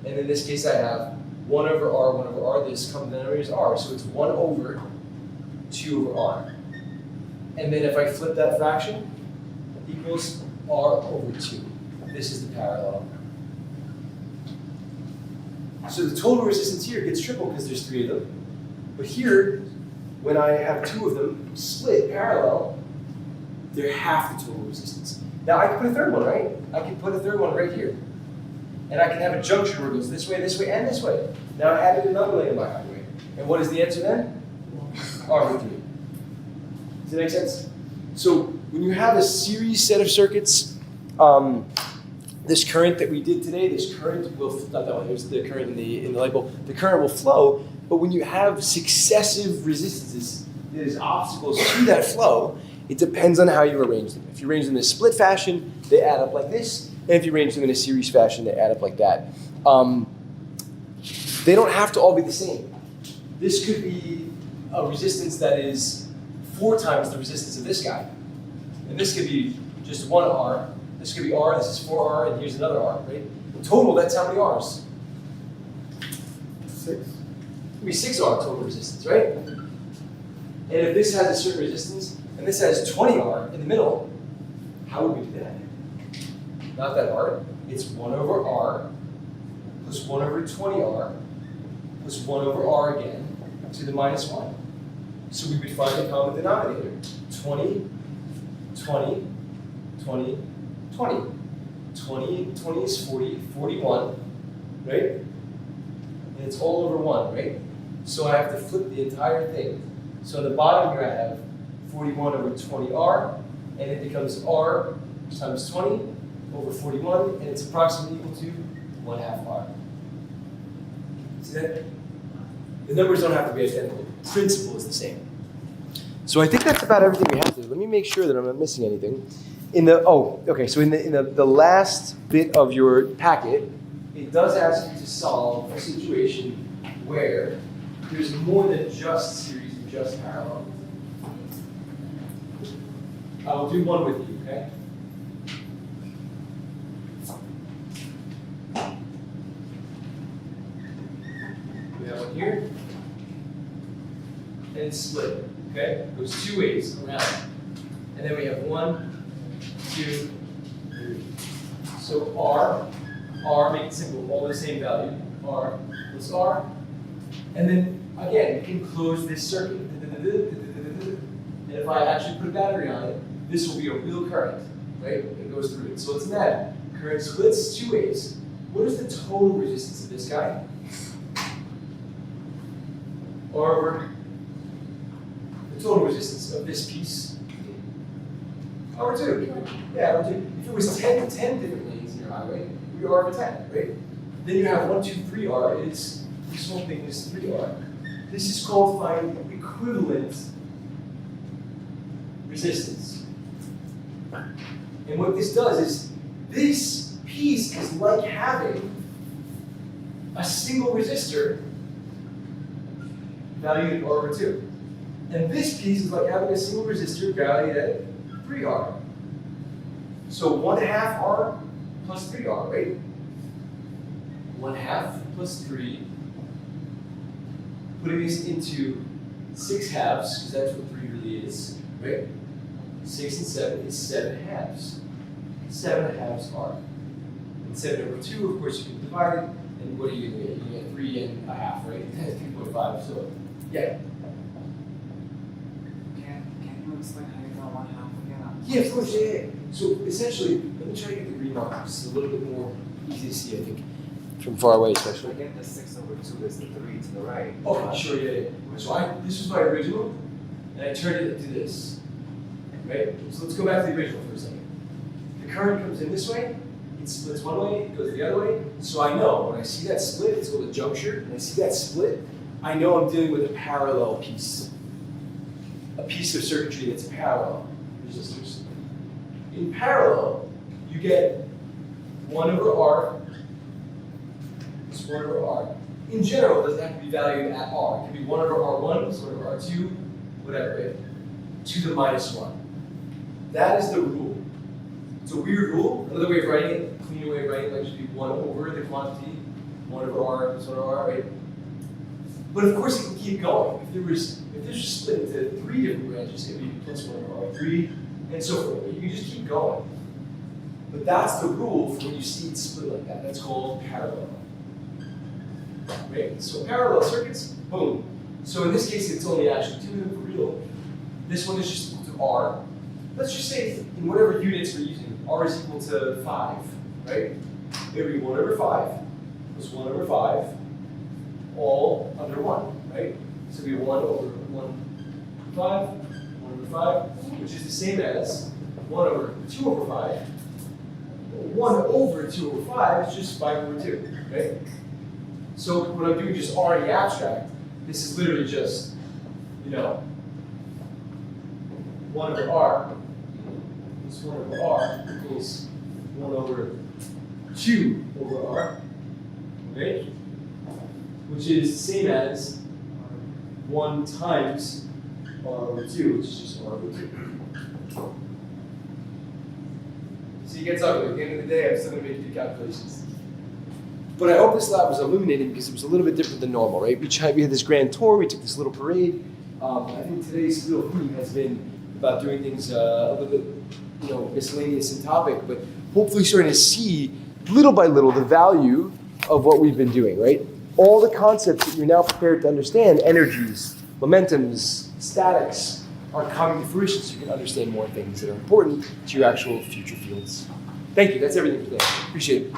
And in this case I have 1 over R, 1 over R. This common denominator is R, so it's 1 over 2 over R. And then if I flip that fraction, equals R over 2. This is the parallel. So the total resistance here gets triple because there's 3 of them. But here, when I have 2 of them split parallel, they're half the total resistance. Now I can put a third one, right? I can put a third one right here. And I can have a junction where it goes this way, and this way. Now I added another lane of my highway. And what is the answer then? R over 3. Does that make sense? So when you have a series set of circuits, this current that we did today, this current will, not that one, here's the current in the light bulb, the current will flow, but when you have successive resistances, there's obstacles to that flow, it depends on how you arrange them. If you arrange them in a split fashion, they add up like this, and if you arrange them in a series fashion, they add up like that. They don't have to all be the same. This could be a resistance that is 4 times the resistance of this guy. And this could be just 1 R. This could be R, this is 4 R, and here's another R, right? In total, that's how many Rs? 6. It could be 6 R total resistance, right? And if this has a certain resistance, and this has 20 R in the middle, how would we do that? Not that hard. It's 1 over R plus 1 over 20 R plus 1 over R again to the minus 1. So we would find the common denominator. 20, 20, 20, 20. 20 is 40, 41, right? And it's all over 1, right? So I have to flip the entire thing. So at the bottom here I have 41 over 20R, and it becomes R times 20 over 41, and it's approximately equal to 1/2 R. See that? The numbers don't have to be identical. The principle is the same. So I think that's about everything we have to do. Let me make sure that I'm not missing anything. So in the last bit of your packet, it does ask you to solve a situation where there's more than just series and just parallel. I will do one with you, okay? We have one here, and it's split, okay? It goes 2 ways around. And then we have 1, 2, 3. So R, make it simple, all the same value, R plus R. And then, again, we can close this circuit. And if I actually put a battery on it, this will be a real current, right? It goes through it. So let's imagine, current splits 2 ways. What is the total resistance of this guy? R over the total resistance of this piece. R over 2. Yeah, R over 2. If it was 10 different lanes in your highway, it would be R over 10, right? Then you have 1, 2, 3 R is, this whole thing is 3 R. This is called finding equivalent resistance. And what this does is, this piece is like having a single resistor valued at R over 2. And this piece is like having a single resistor valued at 3R. So 1/2 R plus 3R, right? 1/2 plus 3. Putting this into 6 halves, because that's what 3 really is, right? 6 and 7 is 7 halves. 7 halves R. And 7 over 2, of course, you can divide it. And what are you going to get? You get 3 and a half, right? 3.5. So, yeah. Can you explain how you got 1/2 again? Yeah, of course, yeah. So essentially, let me try to get the green mark. It's a little bit more easy to see, I think, from far away, especially. I get the 6 over 2 is the 3 to the right. Okay, sure, yeah. So this was my original, and I turned it into this, right? So let's go back to the original for a second. The current comes in this way, it splits one way, it goes the other way. So I know when I see that split, it's called a juncture. When I see that split, I know I'm dealing with a parallel piece. A piece of circuitry that's parallel resistors. In parallel, you get 1 over R plus 1 over R. In general, it doesn't have to be valued at R. It can be 1 over R1 plus 1 over R2, whatever, right? To the minus 1. That is the rule. It's a weird rule. Another way of writing it, a cleaner way of writing it, might just be 1 over the quantity, 1 over R plus 1 over R, right? But of course, it can keep going. If this was split into 3 different branches, it would be plus 1 over R3, and so forth. You can just keep going. But that's the rule for when you see it split like that. That's called parallel. Right? So parallel circuits, boom. So in this case, it's only actually 2 of them for real. This one is just equal to R. Let's just say in whatever units we're using, R is equal to 5, right? It would be 1 over 5 plus 1 over 5, all under 1, right? So we have 1 over 5, 1 over 5, which is the same as 1 over 2 over 5. 1 over 2 over 5 is just 5 over 2, right? So when I'm doing just R in the abstract, this is literally just, 1 over R. This 1 over R equals 1 over 2 over R, right? Which is the same as 1 times R over 2, which is just R over 2. So it gets ugly. At the end of the day, I'm still going to make a few calculations. But I hope this lab was illuminating because it was a little bit different than normal, right? We had this grand tour, we took this little parade. I think today's little theme has been about doing things a little bit, miscellaneous in topic, but hopefully starting to see little by little the value of what we've been doing, right? All the concepts that you're now prepared to understand, energies, momentums, statics, are coming to fruition so you can understand more things that are important to your actual future fields. Thank you, that's everything for today. Appreciate it.